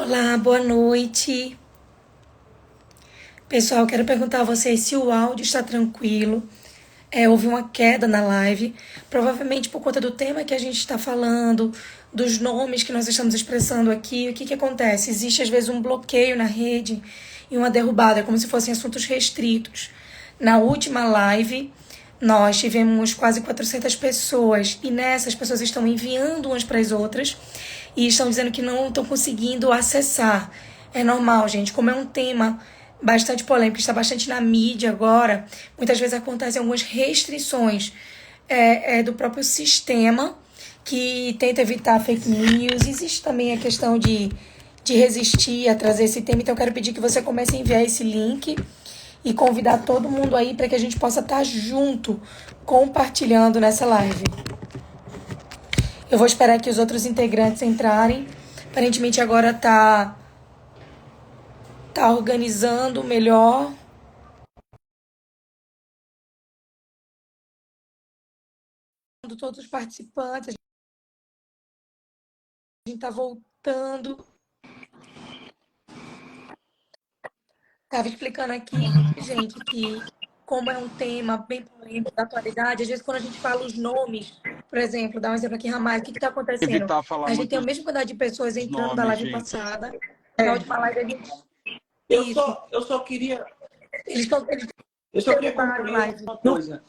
Olá, boa noite. Pessoal, quero perguntar a vocês se o áudio está tranquilo. Houve uma queda na live, provavelmente por conta do tema que a gente está falando, dos nomes que nós estamos expressando aqui. O que que acontece? Existe às vezes um bloqueio na rede e uma derrubada, como se fossem assuntos restritos. Na última live, nós tivemos quase 400 pessoas e nessas pessoas estão enviando umas para as outras e estão dizendo que não estão conseguindo acessar. É normal, gente, como é um tema bastante polêmico, está bastante na mídia agora, muitas vezes acontecem algumas restrições do próprio sistema que tenta evitar fake news. Existe também a questão de resistir a trazer esse tema, então eu quero pedir que você comece a enviar esse link e convidar todo mundo aí para que a gente possa estar junto, compartilhando nessa live. Eu vou esperar que os outros integrantes entrarem. Aparentemente agora tá organizando melhor. Todos os participantes, a gente tá voltando. Estava explicando aqui, gente, que como é um tema bem polêmico da atualidade, às vezes quando a gente fala os nomes, por exemplo, dá um exemplo aqui, Ramais, o que está acontecendo? Evitar falar A gente tem a muitos mesma quantidade de pessoas entrando da nomes, live gente. passada. Na última live a gente... Eu só queria. Eles Eu só queria derrubaram a concluir live. uma coisa.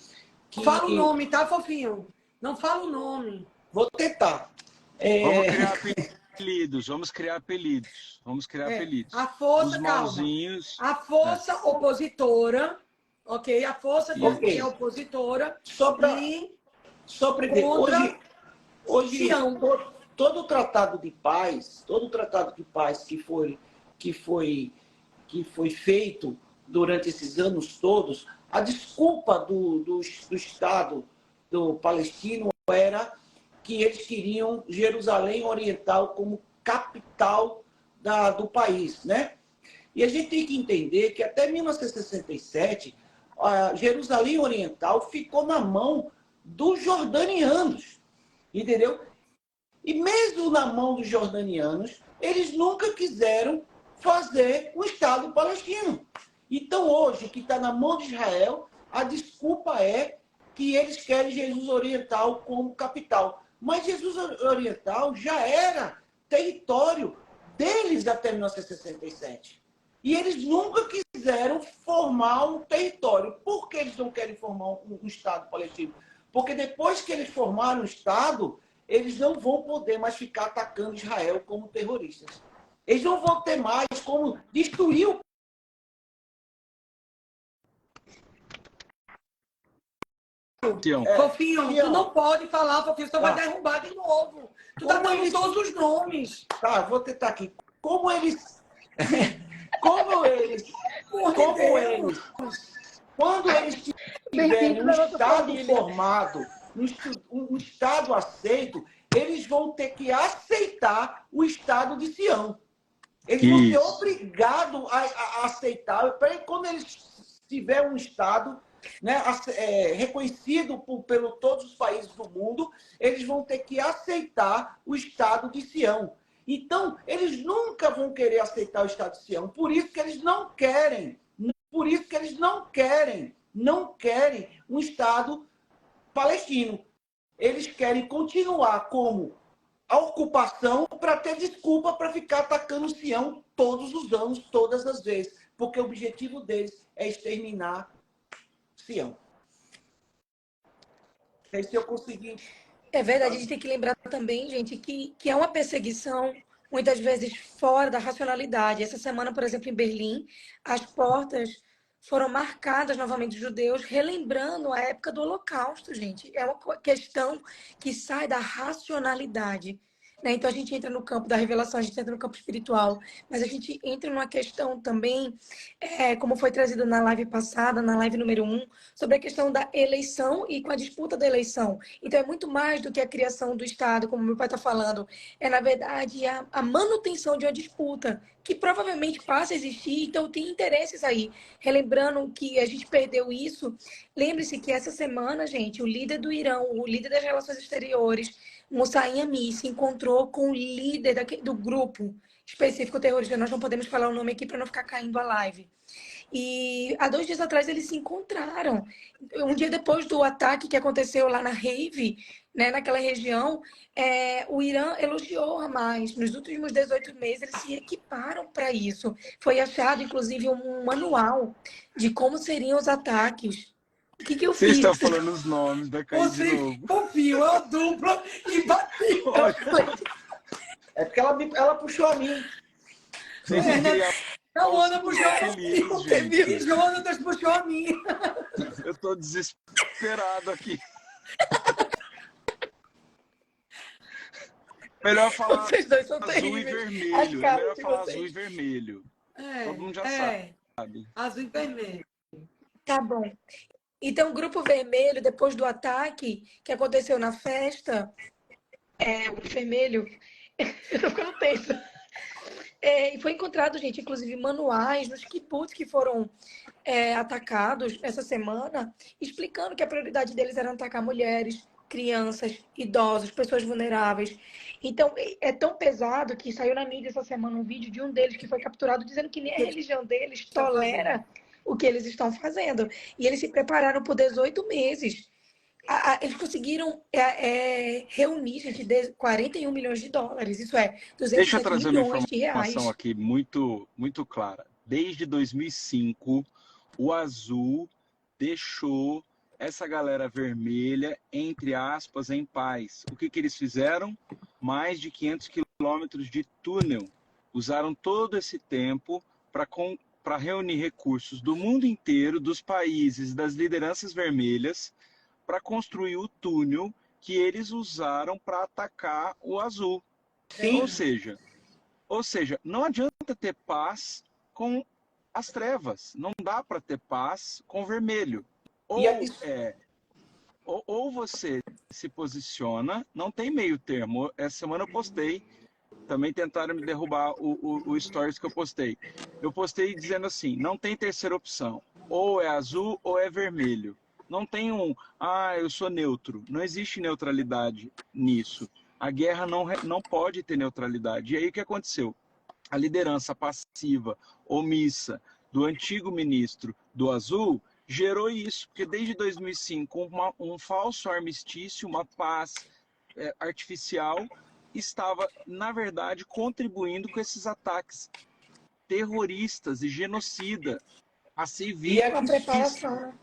Fala o nome, tá, fofinho? Não fala o nome. Vou tentar. Vamos criar apelidos, vamos criar apelidos. A força, Os calma. malzinhos. A força opositora, ok? A força que Ok. é opositora Só para e entender. contra Hoje Sião. todo o tratado de paz, que foi feito durante esses anos todos, a desculpa do Estado do palestino era que eles queriam Jerusalém Oriental como capital do país, né? E a gente tem que entender que até 1967, a Jerusalém Oriental ficou na mão dos jordanianos, entendeu? E mesmo na mão dos jordanianos, eles nunca quiseram fazer um Estado palestino. Então, hoje, que está na mão de Israel, a desculpa é que eles querem Jesus Oriental como capital. Mas Jesus Oriental já era território deles até 1967. E eles nunca quiseram formar um território. Por que eles não querem formar um Estado palestino? Porque depois que eles formaram um Estado, eles não vão poder mais ficar atacando Israel como terroristas. Eles não vão ter mais como destruir o Fofinho, tu não pode falar, fofinho, você vai derrubar de novo. Tu tá dando todos os nomes. Tá, vou tentar aqui. Como eles, quando eles tiverem um Estado formado, um Estado aceito, eles vão ter que aceitar o Estado de Sião. Eles vão ser obrigados a aceitar. Quando eles tiverem um Estado, né, reconhecido por todos os países do mundo, eles vão ter que aceitar o Estado de Sião. Então, eles nunca vão querer aceitar o Estado de Sião. Por isso que eles não querem um Estado palestino. Eles querem continuar como a ocupação para ter desculpa para ficar atacando Sião todos os anos, todas as vezes. Porque o objetivo deles é exterminar Sião. Não sei se eu consegui. É verdade, a gente tem que lembrar também, gente, que é uma perseguição, muitas vezes fora da racionalidade. Essa semana, por exemplo, em Berlim, as portas foram marcadas novamente dos judeus, relembrando a época do Holocausto, gente. É uma questão que sai da racionalidade, né? Então, a gente entra no campo da revelação, a gente entra no campo espiritual, mas a gente entra numa questão também, como foi trazido na live passada, na live número 1, sobre a questão da eleição e com a disputa da eleição. Então, é muito mais do que a criação do Estado, como meu pai está falando. É, na verdade, a manutenção de uma disputa, que provavelmente passa a existir, então tem interesses aí. Relembrando que a gente perdeu isso, lembre-se que essa semana, gente, o líder do Irã, o líder das relações exteriores, Moussa Yami, se encontrou com o líder do grupo específico terrorista. Nós não podemos falar o nome aqui para não ficar caindo a live. E há 2 dias atrás eles se encontraram. Um dia depois do ataque que aconteceu lá na Rave, né, naquela região, o Irã elogiou Hamas. Nos últimos 18 meses, eles se equiparam para isso. Foi achado, inclusive, um manual de como seriam os ataques. O que eu Vocês fiz? estão falando os nomes da Caí de Você novo. ouviu a dupla e bateu. É porque ela puxou a mim. Vocês têm que criar A Ana puxou a apelidos, mim. gente. E Jonatas puxou a mim. Eu tô desesperado aqui. Melhor falar Vocês dois são azul terríveis. e vermelho. As É caras melhor de falar vocês. azul e vermelho. Todo mundo já sabe. Azul e vermelho. Tá bom. Então, o Grupo Vermelho, depois do ataque que aconteceu na festa, o Grupo Vermelho, eu tô ficando tensa. E foi encontrado, gente, inclusive manuais nos kibbutz que foram atacados essa semana, explicando que a prioridade deles era atacar mulheres, crianças, idosos, pessoas vulneráveis. Então, é tão pesado que saiu na mídia essa semana um vídeo de um deles que foi capturado dizendo que nem a religião deles tolera o que eles estão fazendo. E eles se prepararam por 18 meses. Eles conseguiram reunir, gente, 41 milhões de dólares. Isso é, Deixa eu 207 trazer uma milhões de reais. informação aqui muito, muito clara. Desde 2005, o azul deixou essa galera vermelha, entre aspas, em paz. O que eles fizeram? Mais de 500 quilômetros de túnel. Usaram todo esse tempo para reunir recursos do mundo inteiro, dos países, das lideranças vermelhas, para construir o túnel que eles usaram para atacar o azul. Sim. Ou seja, não adianta ter paz com as trevas. Não dá para ter paz com o vermelho. Ou você se posiciona, não tem meio termo. Essa semana eu postei, também tentaram me derrubar o stories que eu postei. Eu postei dizendo assim, não tem terceira opção. Ou é azul ou é vermelho. Não tem eu sou neutro. Não existe neutralidade nisso. A guerra não pode ter neutralidade. E aí o que aconteceu? A liderança passiva, omissa, do antigo ministro do Azul, gerou isso. Porque desde 2005, um falso armistício, uma paz artificial, estava, na verdade, contribuindo com esses ataques terroristas e genocida a civis. Uma preparação.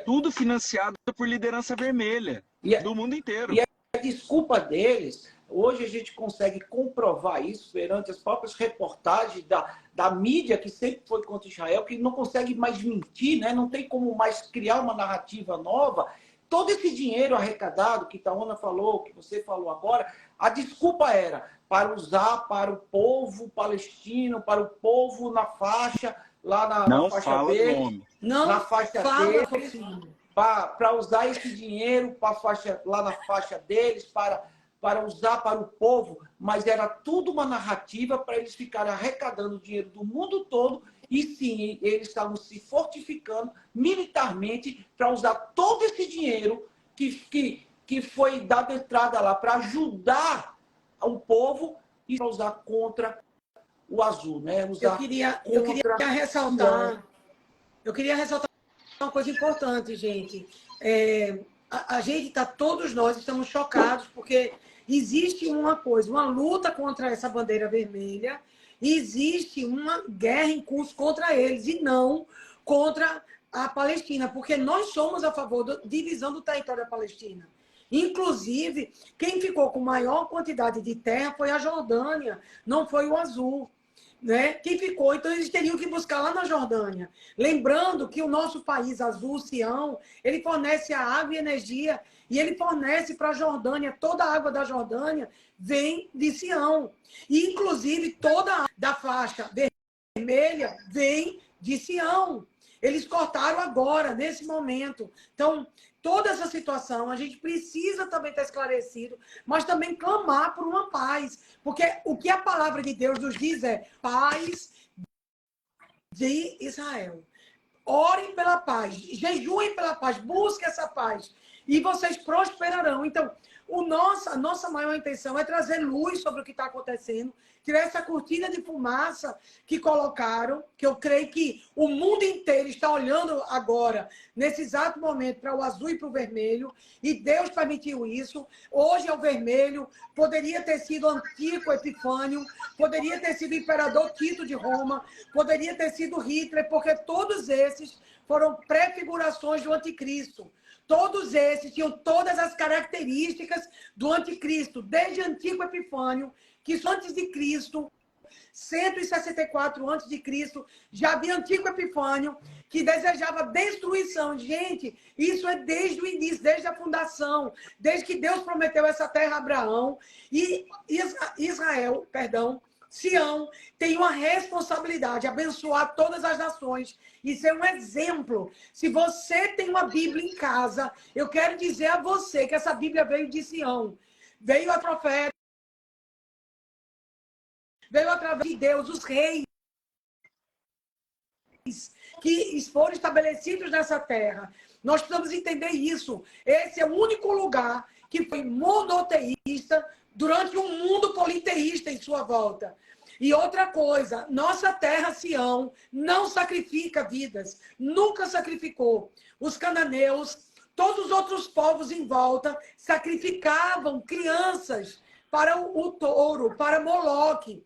Tudo financiado por liderança vermelha do mundo inteiro. E a desculpa deles, hoje a gente consegue comprovar isso perante as próprias reportagens da mídia que sempre foi contra Israel, que não consegue mais mentir, né? Não tem como mais criar uma narrativa nova. Todo esse dinheiro arrecadado que Taona falou, que você falou agora, a desculpa era para usar para o povo palestino, para o povo na faixa, lá na faixa verde, na faixa deles, para usar esse dinheiro lá na faixa deles, para usar para o povo, mas era tudo uma narrativa para eles ficarem arrecadando dinheiro do mundo todo e sim, eles estavam se fortificando militarmente para usar todo esse dinheiro que foi dado entrada lá para ajudar o povo e para usar contra o azul, né? Eu queria ressaltar uma coisa importante, gente. A gente todos nós estamos chocados porque existe uma coisa, uma luta contra essa bandeira vermelha, existe uma guerra em curso contra eles e não contra a Palestina, porque nós somos a favor da divisão do território da Palestina. Inclusive, quem ficou com maior quantidade de terra foi a Jordânia, não foi o azul. Né? Quem ficou, então eles teriam que buscar lá na Jordânia. Lembrando que o nosso país azul, Sião, ele fornece a água e energia e ele fornece para a Jordânia, toda a água da Jordânia vem de Sião. E, inclusive, toda a água da faixa vermelha vem de Sião. Eles cortaram agora, nesse momento. Então, toda essa situação, a gente precisa também estar esclarecido, mas também clamar por uma paz. Porque o que a palavra de Deus nos diz é paz de Israel. Orem pela paz, jejuem pela paz, busquem essa paz. e vocês prosperarão. Então, a nossa maior intenção é trazer luz sobre o que está acontecendo, tirar essa cortina de fumaça que colocaram, que eu creio que o mundo inteiro está olhando agora, nesse exato momento, para o azul e para o vermelho, e Deus permitiu isso. Hoje é o vermelho, poderia ter sido Antíoco Epifânio, poderia ter sido o imperador Tito de Roma, poderia ter sido Hitler, porque todos esses foram prefigurações do anticristo. Todos esses tinham todas as características do anticristo, desde Antíoco Epifânio, que antes de Cristo, 164 antes de Cristo, já havia Antíoco Epifânio, que desejava destruição. Gente, isso é desde o início, desde a fundação, desde que Deus prometeu essa terra a Abraão. E Sião tem uma responsabilidade de abençoar todas as nações e ser um exemplo. Se você tem uma Bíblia em casa, eu quero dizer a você que essa Bíblia veio de Sião. Veio a profeta, veio através de Deus, os reis que foram estabelecidos nessa terra. Nós precisamos entender isso. Esse é o único lugar que foi monoteísta durante um mundo politeísta em sua volta. E outra coisa, nossa terra, Sião, não sacrifica vidas. Nunca sacrificou. Os cananeus, todos os outros povos em volta, sacrificavam crianças para o touro, para Moloque.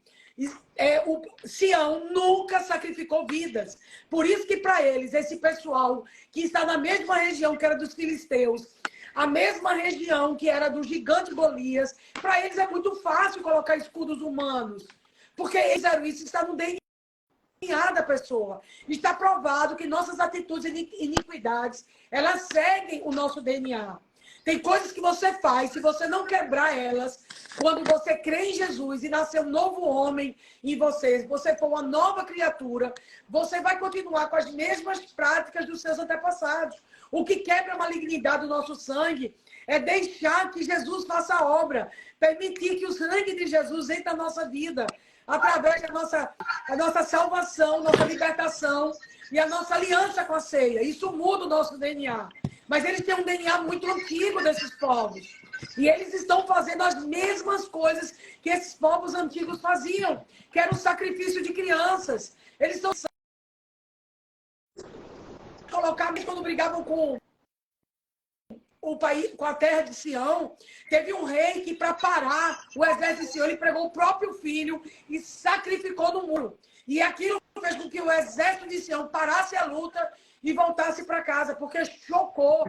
O Sião nunca sacrificou vidas. Por isso que para eles, esse pessoal que está na mesma região que era dos filisteus, a mesma região que era do gigante Golias, para eles é muito fácil colocar escudos humanos. Porque eles fizeram isso, está no DNA da pessoa. Está provado que nossas atitudes e iniquidades, elas seguem o nosso DNA. Tem coisas que você faz, se você não quebrar elas, quando você crê em Jesus e nascer um novo homem em você, se você for uma nova criatura, você vai continuar com as mesmas práticas dos seus antepassados. O que quebra a malignidade do nosso sangue é deixar que Jesus faça a obra, permitir que o sangue de Jesus entre na nossa vida, através da nossa salvação, nossa libertação e a nossa aliança com a ceia. Isso muda o nosso DNA. Mas eles têm um DNA muito antigo desses povos. E eles estão fazendo as mesmas coisas que esses povos antigos faziam, que era o sacrifício de crianças. Eles estão colocados quando brigavam com o país, com a terra de Sião. Teve um rei que, para parar o exército de Sião, ele pregou o próprio filho e sacrificou no muro. E aquilo fez com que o exército de Sião parasse a luta e voltasse para casa, porque chocou.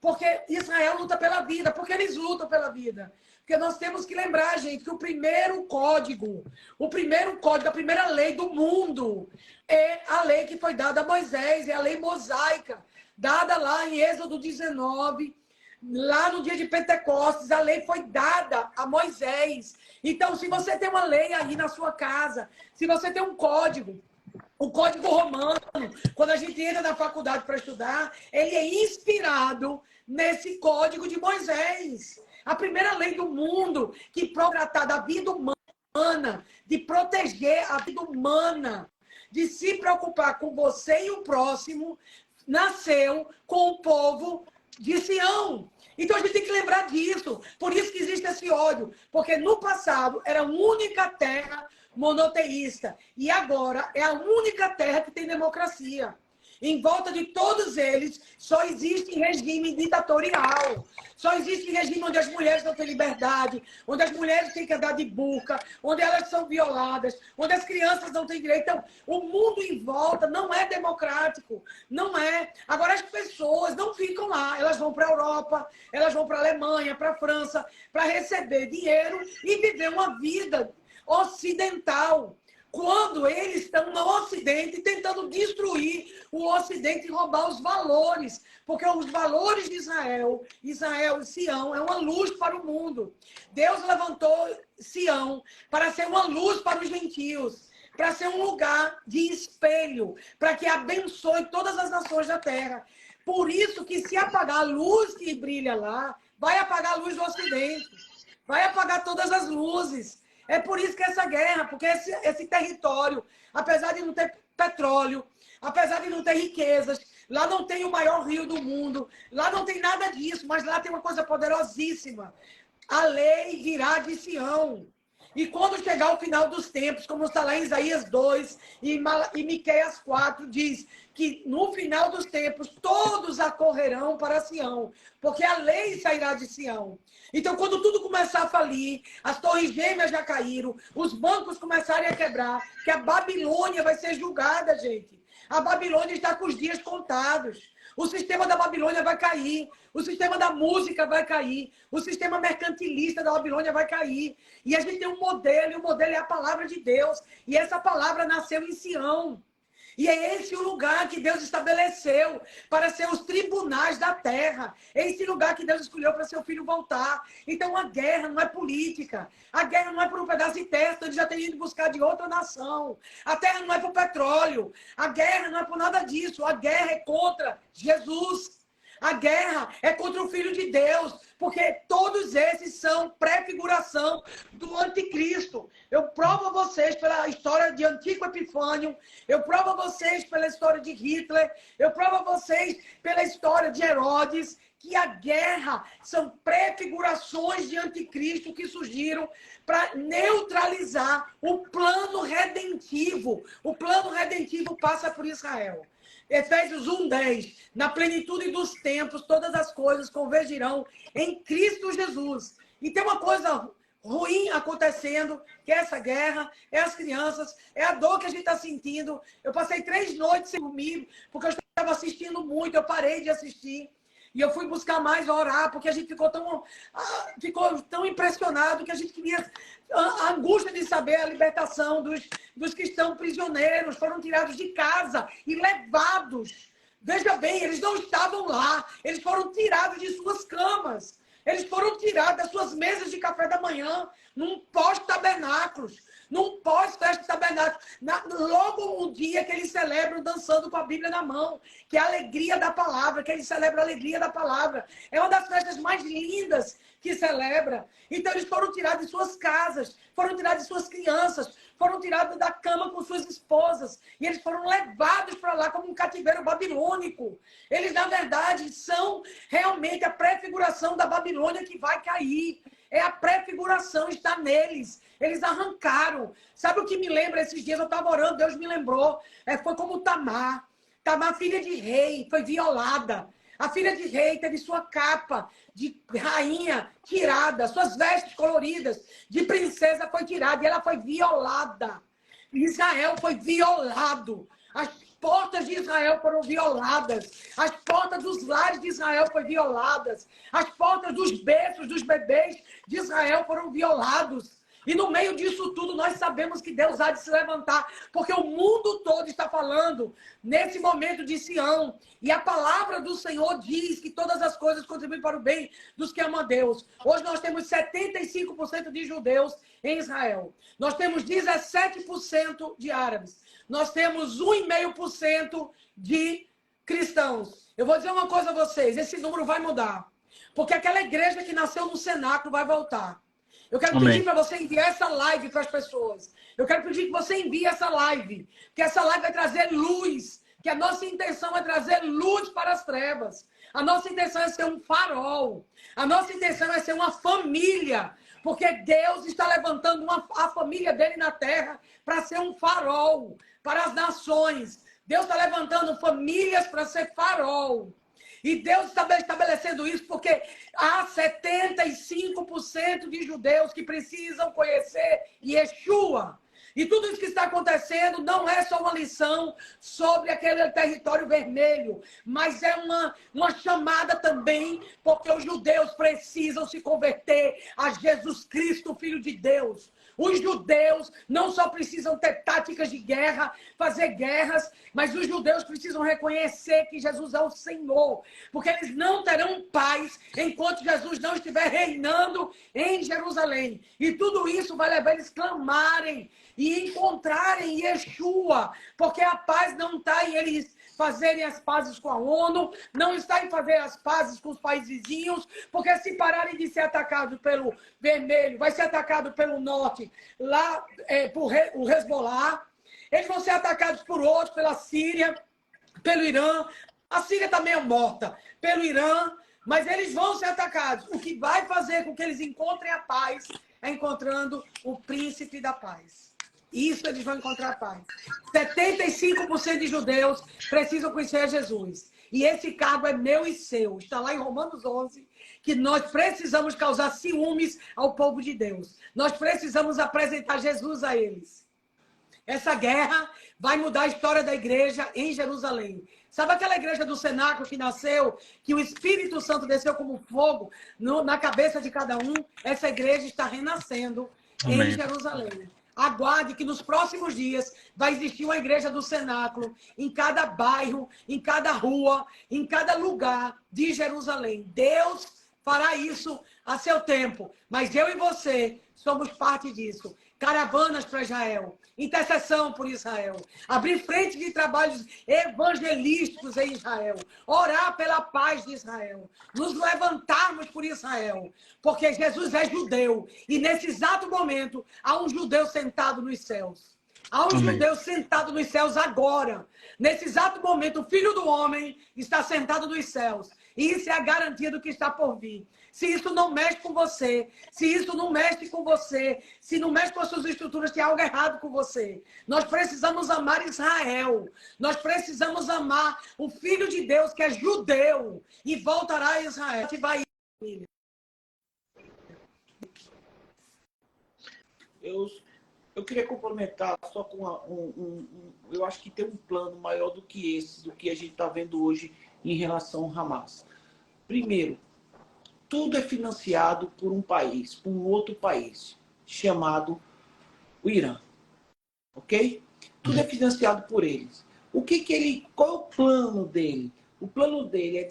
Porque Israel luta pela vida, porque eles lutam pela vida. Porque nós temos que lembrar, gente, que o primeiro código, a primeira lei do mundo é a lei que foi dada a Moisés, é a lei mosaica, dada lá em Êxodo 19, lá no dia de Pentecostes, a lei foi dada a Moisés. Então, se você tem uma lei aí na sua casa, se você tem um código, o Código Romano, quando a gente entra na faculdade para estudar, ele é inspirado nesse Código de Moisés. A primeira lei do mundo que tratar da vida humana, de proteger a vida humana, de se preocupar com você e o próximo, nasceu com o povo de Sião. Então a gente tem que lembrar disso. Por isso que existe esse ódio. Porque no passado era a única terra monoteísta. E agora é a única terra que tem democracia. Em volta de todos eles, só existe regime ditatorial. Só existe regime onde as mulheres não têm liberdade, onde as mulheres têm que andar de burca, onde elas são violadas, onde as crianças não têm direito. Então, o mundo em volta não é democrático. Não é. Agora, as pessoas não ficam lá. Elas vão para a Europa, elas vão para a Alemanha, para a França, para receber dinheiro e viver uma vida ocidental. Quando eles estão no Ocidente tentando destruir o Ocidente e roubar os valores. Porque os valores de Israel e Sião, é uma luz para o mundo. Deus levantou Sião para ser uma luz para os gentios, para ser um lugar de espelho, para que abençoe todas as nações da terra. Por isso que se apagar a luz que brilha lá, vai apagar a luz do Ocidente, vai apagar todas as luzes. É por isso que essa guerra, porque esse território, apesar de não ter petróleo, apesar de não ter riquezas, lá não tem o maior rio do mundo, lá não tem nada disso, mas lá tem uma coisa poderosíssima. A lei virá de Sião. E quando chegar o final dos tempos, como está lá em Isaías 2 e Miqueias 4, diz que no final dos tempos todos acorrerão para Sião, porque a lei sairá de Sião. Então, quando tudo começar a falir, as torres gêmeas já caíram, os bancos começarem a quebrar, que a Babilônia vai ser julgada, gente. A Babilônia está com os dias contados. O sistema da Babilônia vai cair. O sistema da música vai cair. O sistema mercantilista da Babilônia vai cair. E a gente tem um modelo, e o modelo é a palavra de Deus. E essa palavra nasceu em Sião. E é esse o lugar que Deus estabeleceu para ser os tribunais da terra. É esse lugar que Deus escolheu para seu filho voltar. Então a guerra não é política. A guerra não é por um pedaço de terra que ele já tem ido buscar de outra nação. A terra não é por petróleo. A guerra não é por nada disso. A guerra é contra Jesus. A guerra é contra o Filho de Deus, porque todos esses são prefiguração do anticristo. Eu provo a vocês pela história de Antíoco Epifânio, eu provo a vocês pela história de Hitler, eu provo a vocês pela história de Herodes, que a guerra são prefigurações de anticristo que surgiram para neutralizar o plano redentivo. O plano redentivo passa por Israel. Efésios 1:10, na plenitude dos tempos, todas as coisas convergirão em Cristo Jesus. E tem uma coisa ruim acontecendo, que é essa guerra, é as crianças, é a dor que a gente está sentindo. Eu passei 3 noites sem dormir, porque eu estava assistindo muito, eu parei de assistir. E eu fui buscar mais orar, porque a gente ficou tão impressionado que a gente queria a angústia de saber a libertação dos que estão prisioneiros, foram tirados de casa e levados. Veja bem, eles não estavam lá, eles foram tirados de suas camas, eles foram tirados das suas mesas de café da manhã, num pós-tabernáculos. Num pós-festa de tabernáculo, logo um dia que eles celebram dançando com a Bíblia na mão, que é a alegria da palavra, que eles celebram a alegria da palavra. É uma das festas mais lindas que celebra. Então eles foram tirados de suas casas, foram tirados de suas crianças, foram tirados da cama com suas esposas, e eles foram levados para lá como um cativeiro babilônico. Eles, na verdade, são realmente a prefiguração da Babilônia que vai cair. É a prefiguração, está neles. Eles arrancaram. Sabe o que me lembra esses dias? Eu estava orando, Deus me lembrou. Foi como Tamar. Tamar, filha de rei, foi violada. A filha de rei teve sua capa de rainha tirada, suas vestes coloridas de princesa foi tirada e ela foi violada. Israel foi violado. As portas de Israel foram violadas. As portas dos lares de Israel foram violadas. As portas dos berços dos bebês de Israel foram violados. E no meio disso tudo, nós sabemos que Deus há de se levantar, porque o mundo todo está falando nesse momento de Sião. E a palavra do Senhor diz que todas as coisas contribuem para o bem dos que amam a Deus. Hoje nós temos 75% de judeus em Israel. Nós temos 17% de árabes. Nós temos 1,5% de cristãos. Eu vou dizer uma coisa a vocês, esse número vai mudar. Porque aquela igreja que nasceu no cenáculo vai voltar. Eu quero pedir para você enviar essa live para as pessoas. Eu quero pedir que você envie essa live. Que essa live vai trazer luz. Que a nossa intenção é trazer luz para as trevas. A nossa intenção é ser um farol. A nossa intenção é ser uma família. Porque Deus está levantando a família dele na terra para ser um farol para as nações. Deus está levantando famílias para ser farol. E Deus está estabelecendo isso porque há 75% de judeus que precisam conhecer Yeshua. E tudo isso que está acontecendo não é só uma lição sobre aquele território vermelho, mas é uma chamada também, porque os judeus precisam se converter a Jesus Cristo, Filho de Deus. Os judeus não só precisam ter táticas de guerra, fazer guerras, mas os judeus precisam reconhecer que Jesus é o Senhor, porque eles não terão paz enquanto Jesus não estiver reinando em Jerusalém. E tudo isso vai levar eles a clamarem e encontrarem Yeshua, porque a paz não está em eles fazerem as pazes com a ONU, não está em fazer as pazes com os países vizinhos, porque se pararem de ser atacados pelo vermelho, vai ser atacado pelo norte, lá por o Hezbollah, eles vão ser atacados por outros, pela Síria, pelo Irã, A Síria está meio morta pelo Irã, mas eles vão ser atacados. O que vai fazer com que eles encontrem a paz é encontrando o príncipe da paz. Isso eles vão encontrar a paz. 75% de judeus precisam conhecer Jesus. E esse cargo é meu e seu. Está lá em Romanos 11, que nós precisamos causar ciúmes ao povo de Deus. Nós precisamos apresentar Jesus a eles. Essa guerra vai mudar a história da igreja em Jerusalém. Sabe aquela igreja do cenáculo que nasceu, que o Espírito Santo desceu como fogo na cabeça de cada um? Essa igreja está renascendo em Jerusalém. Aguarde que nos próximos dias vai existir uma igreja do cenáculo em cada bairro, em cada rua, em cada lugar de Jerusalém. Deus fará isso a seu tempo, mas eu e você somos parte disso. Caravanas para Israel, intercessão por Israel, abrir frente de trabalhos evangelísticos em Israel, orar pela paz de Israel, nos levantarmos por Israel, porque Jesus é judeu e nesse exato momento há um judeu sentado nos céus. Há um judeu sentado nos céus agora. Nesse exato momento, o Filho do Homem está sentado nos céus. E isso é a garantia do que está por vir. Se isso não mexe com você, se isso não mexe com você, se não mexe com as suas estruturas, tem algo errado com você. Nós precisamos amar Israel. Nós precisamos amar o Filho de Deus, que é judeu, e voltará a Israel. Eu queria complementar só com eu acho que tem um plano maior do que esse, do que a gente está vendo hoje em relação ao Hamas. Primeiro, tudo é financiado por um país, por um outro país, chamado o Irã. Ok? Tudo é financiado por eles. Qual é o plano dele? O plano dele é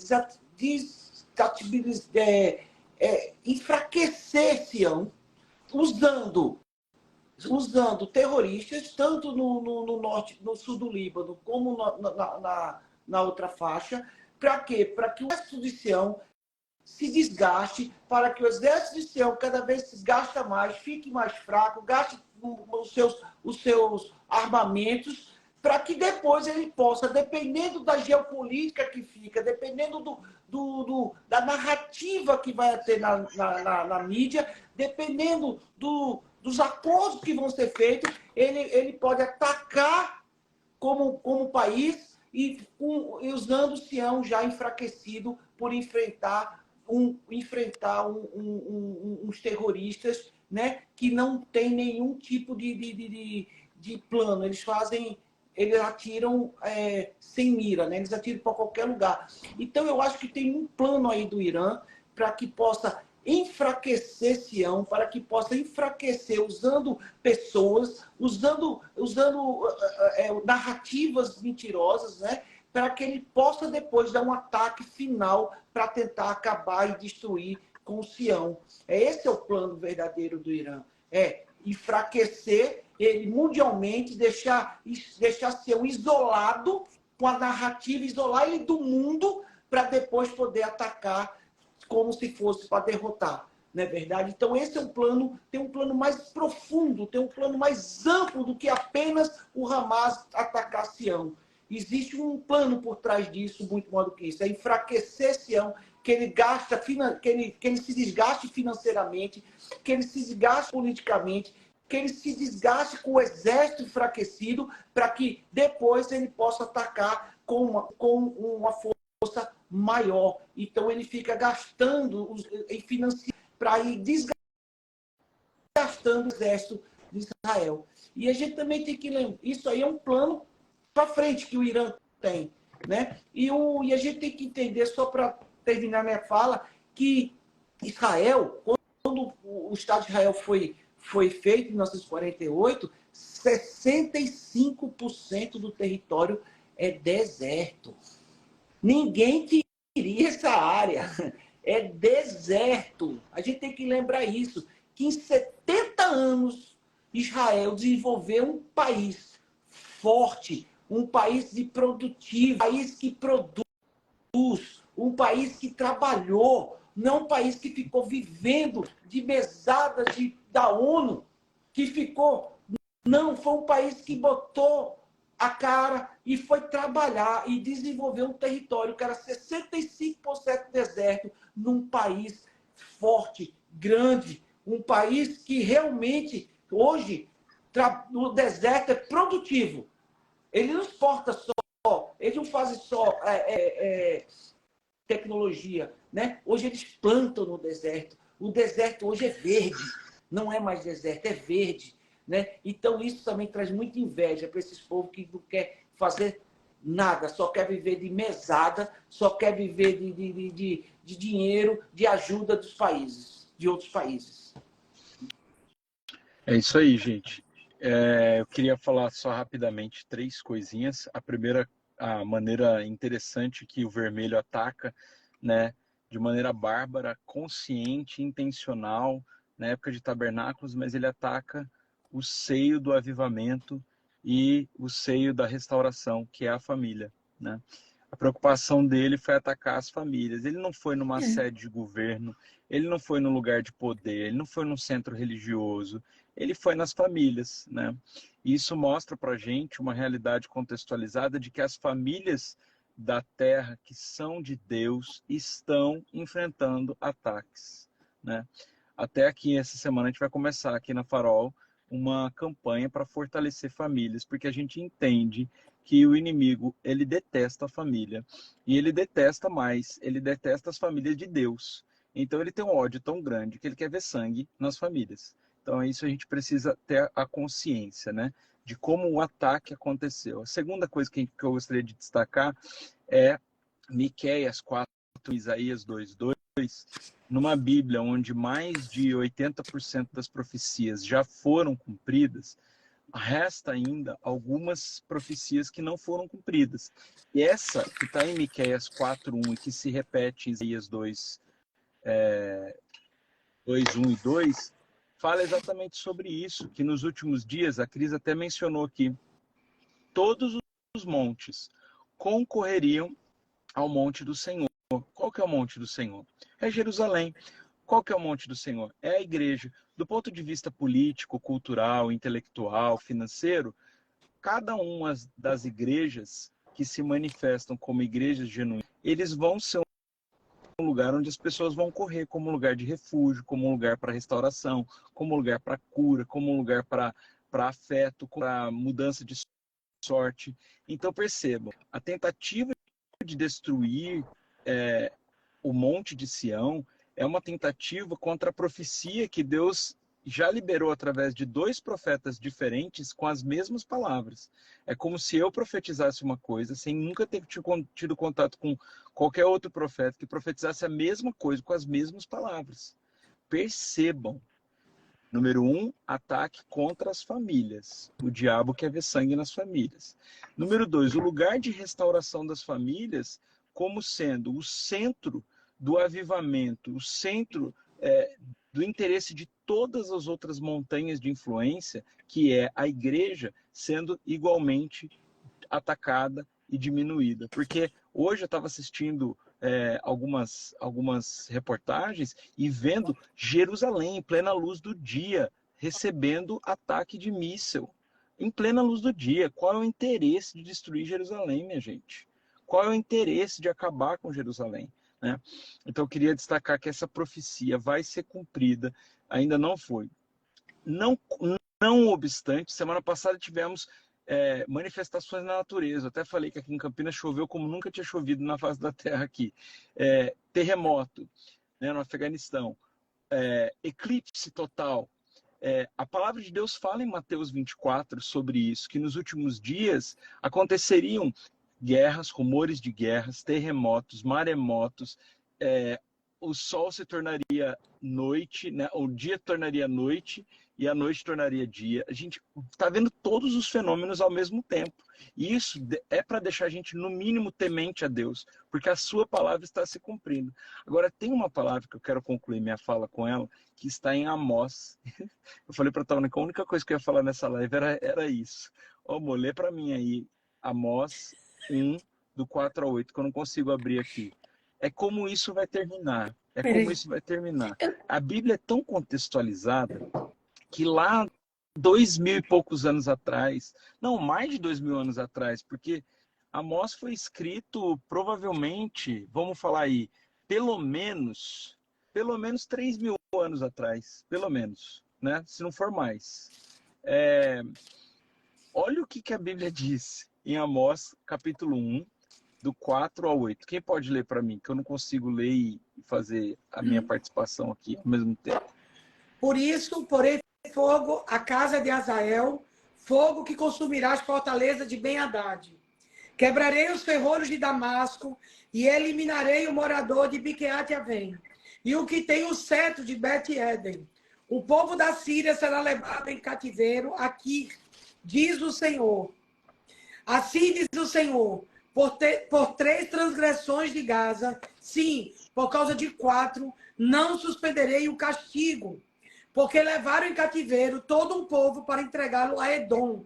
enfraquecer Sião, usando terroristas, tanto no norte, no sul do Líbano, como na outra faixa. Para quê? Para que o exército de Sião se desgaste, para que o exército de Sião cada vez se gasta mais, fique mais fraco, gaste os seus armamentos, para que depois ele possa, dependendo da geopolítica que fica, dependendo da narrativa que vai ter na mídia, dependendo dos acordos que vão ser feitos, ele pode atacar como país e usando o Sião já enfraquecido por enfrentar uns terroristas, né, que não tem nenhum tipo de plano. Eles atiram sem mira, né? Eles atiram para qualquer lugar. Então eu acho que tem um plano aí do Irã para que possa enfraquecer Sião, para que possa enfraquecer usando pessoas, usando narrativas mentirosas, né? Para que ele possa depois dar um ataque final para tentar acabar e destruir com Sião. Esse é o plano verdadeiro do Irã. É enfraquecer ele mundialmente, deixar Sião isolado, com a narrativa, isolar ele do mundo, para depois poder atacar como se fosse para derrotar, não é verdade? Então esse é um plano, tem um plano mais profundo, tem um plano mais amplo do que apenas o Hamas atacar Sião. Existe um plano por trás disso, muito maior do que isso. É enfraquecer Sião, que ele se desgaste financeiramente, que ele se desgaste politicamente, que ele se desgaste com o exército enfraquecido, para que depois ele possa atacar com uma força maior. Então ele fica gastando e financiando para ir desgastando o exército de Israel. E a gente também tem que lembrar, isso aí é um plano para frente que o Irã tem, né? E a gente tem que entender, só para terminar minha fala, que Israel, quando o Estado de Israel foi feito em 1948, 65% do território é deserto. Ninguém queria essa área. É deserto. A gente tem que lembrar isso, que em 70 anos Israel desenvolveu um país forte, um país produtivo, um país que produz, um país que trabalhou, não um país que ficou vivendo de mesadas da ONU, que ficou... Não, foi um país que botou a cara e foi trabalhar e desenvolver um território que era 65% deserto, num país forte, grande, um país que realmente, hoje, o deserto é produtivo. Ele não exporta só, ele não faz só tecnologia, né? Hoje eles plantam no deserto. O deserto hoje é verde, não é mais deserto, é verde, né? Então isso também traz muita inveja para esses povos que não quer fazer nada, só quer viver de mesada, só quer viver de dinheiro, de ajuda dos países, de outros países. É isso aí, gente. Eu queria falar só rapidamente 3 coisinhas. A primeira, a maneira interessante que o vermelho ataca, né, de maneira bárbara, consciente, intencional, na época de tabernáculos, mas ele ataca o seio do avivamento e o seio da restauração, que é a família, né? A preocupação dele foi atacar as famílias. Ele não foi numa sede de governo, ele não foi num lugar de poder, ele não foi num centro religioso, ele foi nas famílias, né? E isso mostra para a gente uma realidade contextualizada de que as famílias da terra que são de Deus estão enfrentando ataques, né? Até aqui, essa semana, a gente vai começar aqui na Farol uma campanha para fortalecer famílias, porque a gente entende que o inimigo, ele detesta a família, e ele detesta mais, ele detesta as famílias de Deus. Então ele tem um ódio tão grande que ele quer ver sangue nas famílias. Então é isso, a gente precisa ter a consciência, né, de como o ataque aconteceu. A segunda coisa que eu gostaria de destacar é Miqueias 4, Isaías 2:2, numa Bíblia onde mais de 80% das profecias já foram cumpridas, resta ainda algumas profecias que não foram cumpridas. E essa que está em Miqueias 4:1 e que se repete em Isaías 2:1 e 2, fala exatamente sobre isso, que nos últimos dias, a Cris até mencionou aqui, todos os montes concorreriam ao monte do Senhor. Qual que é o monte do Senhor? É Jerusalém. Qual que é o monte do Senhor? É a igreja. Do ponto de vista político, cultural, intelectual, financeiro, cada uma das igrejas que se manifestam como igrejas genuínas, eles vão ser um lugar onde as pessoas vão correr como um lugar de refúgio, como um lugar para restauração, como um lugar para cura, como um lugar para afeto, para mudança de sorte. Então percebam, a tentativa de destruir o Monte de Sião é uma tentativa contra a profecia que Deus já liberou através de 2 profetas diferentes com as mesmas palavras. É como se eu profetizasse uma coisa sem nunca ter tido contato com qualquer outro profeta que profetizasse a mesma coisa com as mesmas palavras. Percebam. Número 1, ataque contra as famílias. O diabo quer ver sangue nas famílias. Número 2, o lugar de restauração das famílias como sendo o centro do avivamento, o centro do interesse de todas as outras montanhas de influência, que é a igreja sendo igualmente atacada e diminuída. Porque hoje eu estava assistindo algumas reportagens e vendo Jerusalém em plena luz do dia, recebendo ataque de míssil. Em plena luz do dia. Qual é o interesse de destruir Jerusalém, minha gente? Qual é o interesse de acabar com Jerusalém? Né? Então eu queria destacar que essa profecia vai ser cumprida, ainda não foi. Não obstante, semana passada tivemos manifestações na natureza. Eu até falei que aqui em Campinas choveu como nunca tinha chovido na face da terra aqui. Terremoto, né, no Afeganistão. Eclipse total. A palavra de Deus fala em Mateus 24 sobre isso, que nos últimos dias aconteceriam guerras, rumores de guerras, terremotos, maremotos, o sol se tornaria noite, né? O dia tornaria noite e a noite tornaria dia. A gente está vendo todos os fenômenos ao mesmo tempo. E isso é para deixar a gente, no mínimo, temente a Deus, porque a sua palavra está se cumprindo. Agora, tem uma palavra que eu quero concluir minha fala com ela, que está em Amós. Eu falei para a Tânia que a única coisa que eu ia falar nessa live era isso. Amor, lê para mim aí, Amós 1, do 4 ao 8, que eu não consigo abrir aqui. É como isso vai terminar. Isso vai terminar. A Bíblia é tão contextualizada que lá 2000 e poucos anos atrás. Não, mais de 2000 anos atrás, porque Amós foi escrito provavelmente, vamos falar aí, pelo menos 3.000 anos atrás, pelo menos, né? Se não for mais. Olha o que a Bíblia diz em Amós, capítulo 1, do 4 ao 8. Quem pode ler para mim? Que eu não consigo ler e fazer a minha participação aqui ao mesmo tempo. Por isso, porém, fogo à casa de Azael, fogo que consumirá as fortalezas de Ben-Hadad. Quebrarei os ferrolhos de Damasco e eliminarei o morador de Biqueate-Avém e o que tem o cetro de Bet-Eden. O povo da Síria será levado em cativeiro aqui, diz o Senhor. Assim diz o Senhor, por 3 transgressões de Gaza, sim, por causa de 4, não suspenderei o castigo, porque levaram em cativeiro todo um povo para entregá-lo a Edom.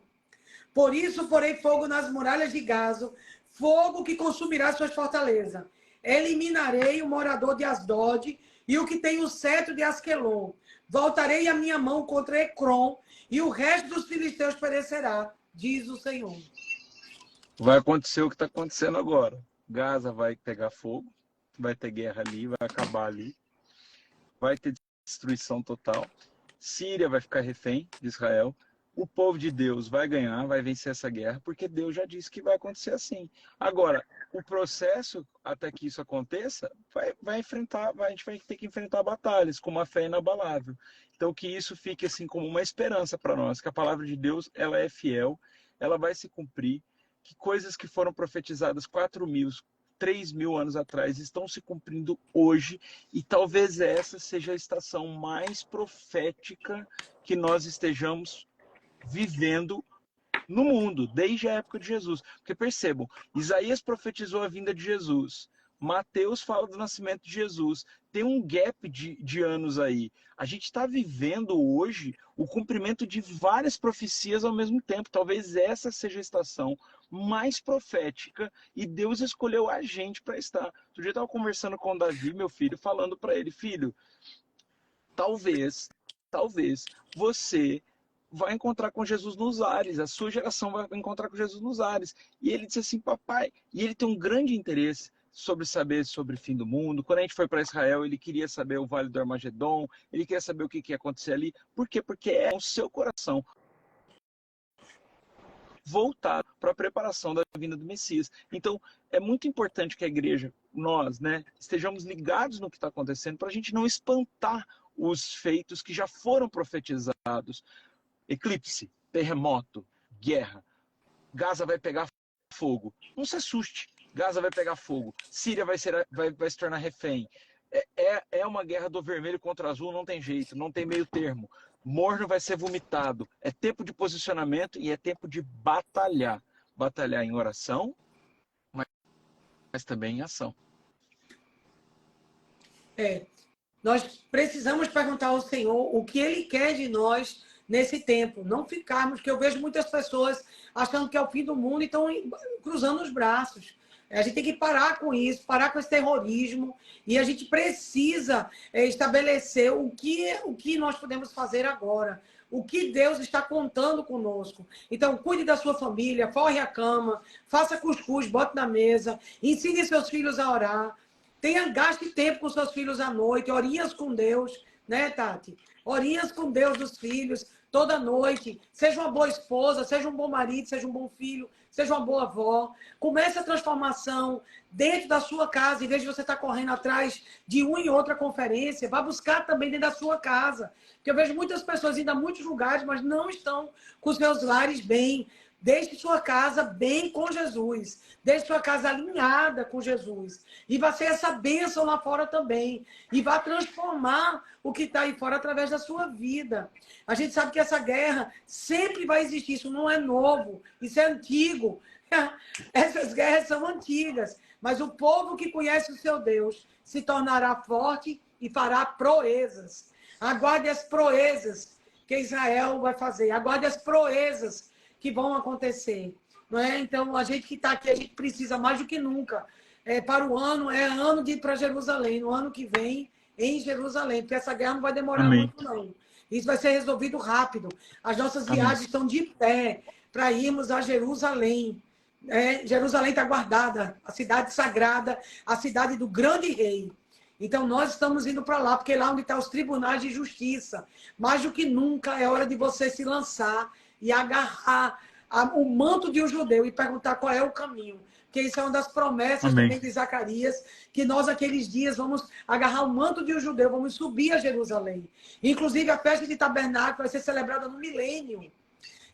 Por isso, porei fogo nas muralhas de Gaza, fogo que consumirá suas fortalezas. Eliminarei o morador de Asdod e o que tem o cetro de Asquelon. Voltarei a minha mão contra Ecrom e o resto dos filisteus perecerá, diz o Senhor. Vai acontecer o que está acontecendo agora. Gaza vai pegar fogo, vai ter guerra ali, vai acabar ali, vai ter destruição total. Síria vai ficar refém de Israel. O povo de Deus vai ganhar, vai vencer essa guerra, porque Deus já disse que vai acontecer assim. Agora, o processo até que isso aconteça, a gente vai ter que enfrentar batalhas com uma fé inabalável. Então, que isso fique assim como uma esperança para nós, que a palavra de Deus, ela é fiel, ela vai se cumprir, que coisas que foram profetizadas 4.000, 3.000 anos atrás estão se cumprindo hoje, e talvez essa seja a estação mais profética que nós estejamos vivendo no mundo, desde a época de Jesus. Porque percebam, Isaías profetizou a vinda de Jesus, Mateus fala do nascimento de Jesus, tem um gap de anos aí. A gente está vivendo hoje o cumprimento de várias profecias ao mesmo tempo. Talvez essa seja a estação mais profética e Deus escolheu a gente para estar. Outro dia eu estava conversando com o Davi, meu filho, falando para ele, filho, talvez você vai encontrar com Jesus nos ares, a sua geração vai encontrar com Jesus nos ares. E ele disse assim, papai, e ele tem um grande interesse sobre saber sobre o fim do mundo. Quando a gente foi para Israel, ele queria saber o Vale do Armagedon, ele queria saber o que ia acontecer ali. Por quê? Porque é o seu coração voltado para a preparação da vinda do Messias. Então, é muito importante que a igreja, nós, né, estejamos ligados no que está acontecendo para a gente não espantar os feitos que já foram profetizados. Eclipse, terremoto, guerra. Gaza vai pegar fogo. Não se assuste. Gaza vai pegar fogo. Síria vai se tornar refém. É uma guerra do vermelho contra o azul, não tem jeito, não tem meio termo. Morno vai ser vomitado. É tempo de posicionamento e é tempo de batalhar. Batalhar em oração, mas também em ação. Nós precisamos perguntar ao Senhor o que Ele quer de nós nesse tempo. Não ficarmos, porque eu vejo muitas pessoas achando que é o fim do mundo e estão cruzando os braços. A gente tem que parar com isso, parar com esse terrorismo, e a gente precisa estabelecer o que nós podemos fazer agora, o que Deus está contando conosco. Então, cuide da sua família, forre a cama, faça cuscuz, bote na mesa, ensine seus filhos a orar, gaste tempo com seus filhos à noite, horinhas com Deus, né, Tati? Horinhas com Deus dos filhos, toda noite. Seja uma boa esposa, seja um bom marido, seja um bom filho, seja uma boa avó. Comece a transformação dentro da sua casa, em vez de você estar correndo atrás de uma e outra conferência, vá buscar também dentro da sua casa. Porque eu vejo muitas pessoas indo a muitos lugares, mas não estão com os seus lares bem. Deixe sua casa bem com Jesus. Deixe sua casa alinhada com Jesus. E vai ser essa bênção lá fora também. E vai transformar o que está aí fora através da sua vida. A gente sabe que essa guerra sempre vai existir. Isso não é novo. Isso é antigo. Essas guerras são antigas. Mas o povo que conhece o seu Deus se tornará forte e fará proezas. Aguarde as proezas que Israel vai fazer. Aguarde as proezas que vão acontecer, não é? Então, a gente que está aqui, a gente precisa mais do que nunca. Para o ano, é ano de ir para Jerusalém, no ano que vem, em Jerusalém, porque essa guerra não vai demorar muito, não. Isso vai ser resolvido rápido. As nossas Amém. viagens estão de pé para irmos a Jerusalém. Jerusalém está guardada, a cidade sagrada, a cidade do grande rei. Então, nós estamos indo para lá, porque é lá onde estão os tribunais de justiça. Mais do que nunca, é hora de você se lançar e agarrar o manto de um judeu e perguntar qual é o caminho. Porque isso é uma das promessas Amém. também de Zacarias, que nós, aqueles dias, vamos agarrar o manto de um judeu, vamos subir a Jerusalém. Inclusive, a festa de tabernáculo vai ser celebrada no milênio.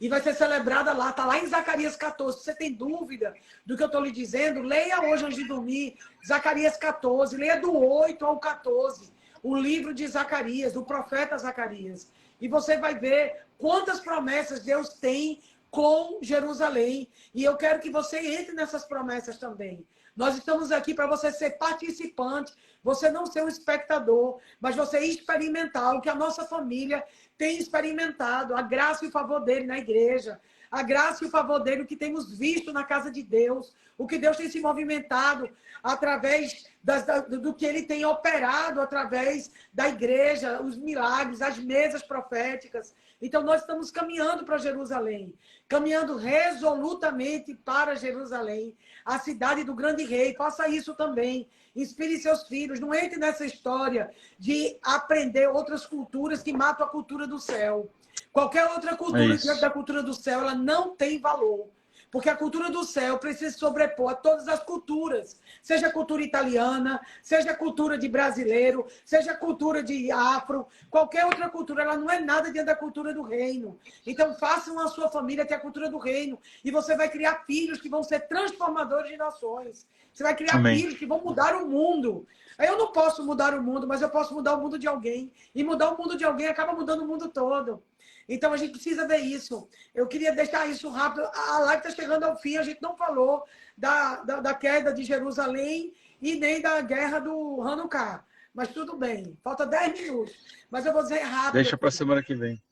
E vai ser celebrada lá, está lá em Zacarias 14. Se você tem dúvida do que eu estou lhe dizendo, leia hoje antes de dormir, Zacarias 14, leia do 8 ao 14, o livro de Zacarias, do profeta Zacarias. E você vai ver quantas promessas Deus tem com Jerusalém. E eu quero que você entre nessas promessas também. Nós estamos aqui para você ser participante, você não ser um espectador, mas você experimentar o que a nossa família tem experimentado, a graça e o favor dele na igreja, a graça e o favor dele, o que temos visto na casa de Deus, o que Deus tem se movimentado através do que ele tem operado através da igreja, os milagres, as mesas proféticas. Então, nós estamos caminhando para Jerusalém, caminhando resolutamente para Jerusalém, a cidade do grande rei. Faça isso também. Inspire seus filhos. Não entre nessa história de aprender outras culturas que matam a cultura do céu. Qualquer outra cultura diante da cultura do céu, ela não tem valor. Porque a cultura do céu precisa se sobrepor a todas as culturas. Seja a cultura italiana, seja a cultura de brasileiro, seja a cultura de afro, qualquer outra cultura, ela não é nada diante da cultura do reino. Então, façam a sua família ter a cultura do reino. E você vai criar filhos que vão ser transformadores de nações. Você vai criar filhos que vão mudar o mundo. Eu não posso mudar o mundo, mas eu posso mudar o mundo de alguém. E mudar o mundo de alguém acaba mudando o mundo todo. Então, a gente precisa ver isso. Eu queria deixar isso rápido. A live está chegando ao fim. A gente não falou da queda de Jerusalém e nem da guerra do Hanukkah. Mas tudo bem. Falta 10 minutos. Mas eu vou dizer rápido. Deixa para a semana que vem.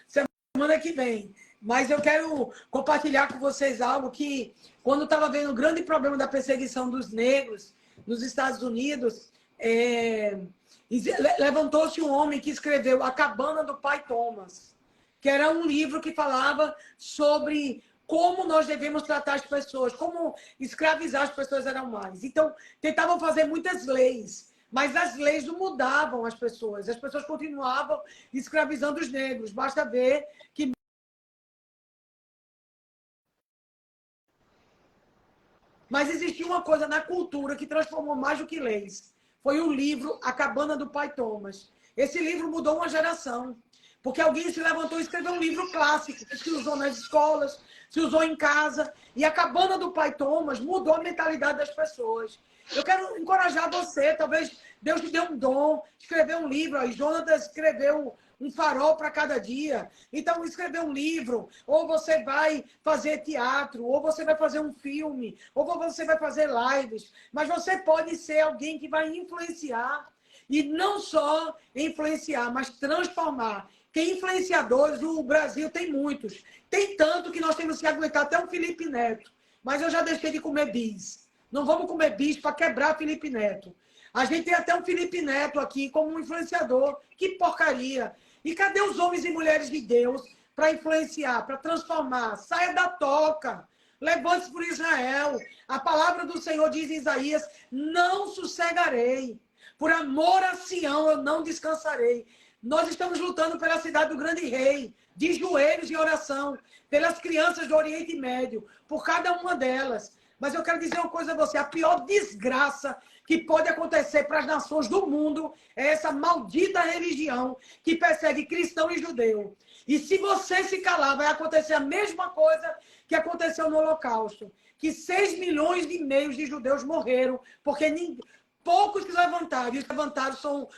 Semana que vem. Mas eu quero compartilhar com vocês algo que, quando estava vendo o grande problema da perseguição dos negros nos Estados Unidos, levantou-se um homem que escreveu A Cabana do Pai Thomas, que era um livro que falava sobre como nós devemos tratar as pessoas, como escravizar as pessoas eram mais. Então, tentavam fazer muitas leis, mas as leis não mudavam as pessoas continuavam escravizando os negros. Basta ver que... Mas existia uma coisa na cultura que transformou mais do que leis. Foi o livro A Cabana do Pai Thomas. Esse livro mudou uma geração. Porque alguém se levantou e escreveu um livro clássico, que se usou nas escolas, se usou em casa. E A Cabana do Pai Thomas mudou a mentalidade das pessoas. Eu quero encorajar você. Talvez Deus te dê um dom. Escrever um livro. Aí Jonatas escreveu um farol para cada dia. Então, escrever um livro, ou você vai fazer teatro, ou você vai fazer um filme, ou você vai fazer lives. Mas você pode ser alguém que vai influenciar. E não só influenciar, mas transformar. Porque influenciadores, o Brasil tem muitos. Tem tanto que nós temos que aguentar até um Felipe Neto. Mas eu já deixei de comer bis. Não vamos comer bis para quebrar Felipe Neto. A gente tem até um Felipe Neto aqui como um influenciador. Que porcaria! E cadê os homens e mulheres de Deus para influenciar, para transformar? Saia da toca. Levante-se por Israel. A palavra do Senhor diz em Isaías, não sossegarei. Por amor a Sião, eu não descansarei. Nós estamos lutando pela cidade do grande rei, de joelhos em oração, pelas crianças do Oriente Médio, por cada uma delas. Mas eu quero dizer uma coisa a você, a pior desgraça que pode acontecer para as nações do mundo é essa maldita religião que persegue cristão e judeu. E se você se calar, vai acontecer a mesma coisa que aconteceu no Holocausto, que 6 milhões e meio de judeus morreram, porque poucos que levantaram, e os que levantaram são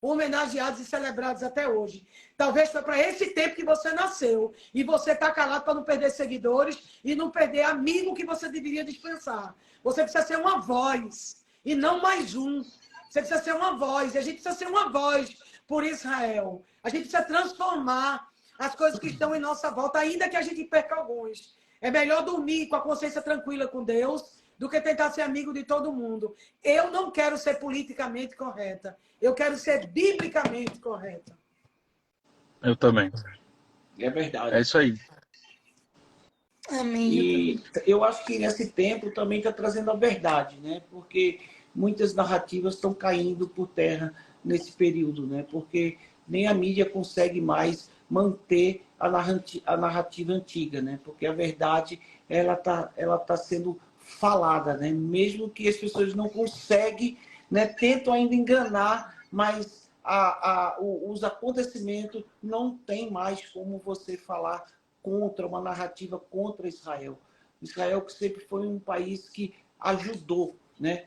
homenageados e celebrados até hoje. Talvez foi para esse tempo que você nasceu. E você está calado para não perder seguidores e não perder amigo que você deveria dispensar. Você precisa ser uma voz e não mais um. Você precisa ser uma voz. E a gente precisa ser uma voz por Israel. A gente precisa transformar as coisas que estão em nossa volta, ainda que a gente perca alguns. É melhor dormir com a consciência tranquila com Deus do que tentar ser amigo de todo mundo. Eu não quero ser politicamente correta. Eu quero ser biblicamente correta. Eu também. É É verdade. isso aí. Amém. Eu também. E eu acho que nesse tempo também está trazendo a verdade, né? Porque muitas narrativas estão caindo por terra nesse período, né? Porque nem a mídia consegue mais manter a narrativa antiga, né? Porque a verdade ela tá sendo falada, né? Mesmo que as pessoas não conseguem, né? Tentam ainda enganar, mas os acontecimentos não tem mais como você falar contra uma narrativa contra Israel. Israel que sempre foi um país que ajudou, né,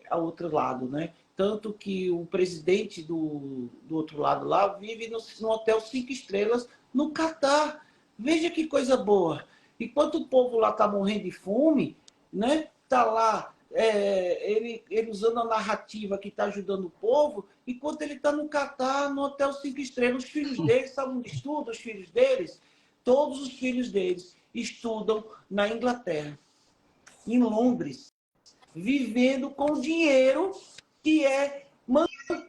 ao outro lado, né? Tanto que o presidente do outro lado lá vive no hotel 5 estrelas no Catar. Veja que coisa boa. Enquanto o povo lá está morrendo de fome, né? Tá lá ele usando a narrativa que está ajudando o povo, enquanto ele está no Catar, no hotel 5 estrelas. Os filhos deles, sabe onde estudam os filhos deles? Todos os filhos deles estudam na Inglaterra, em Londres, vivendo com dinheiro que é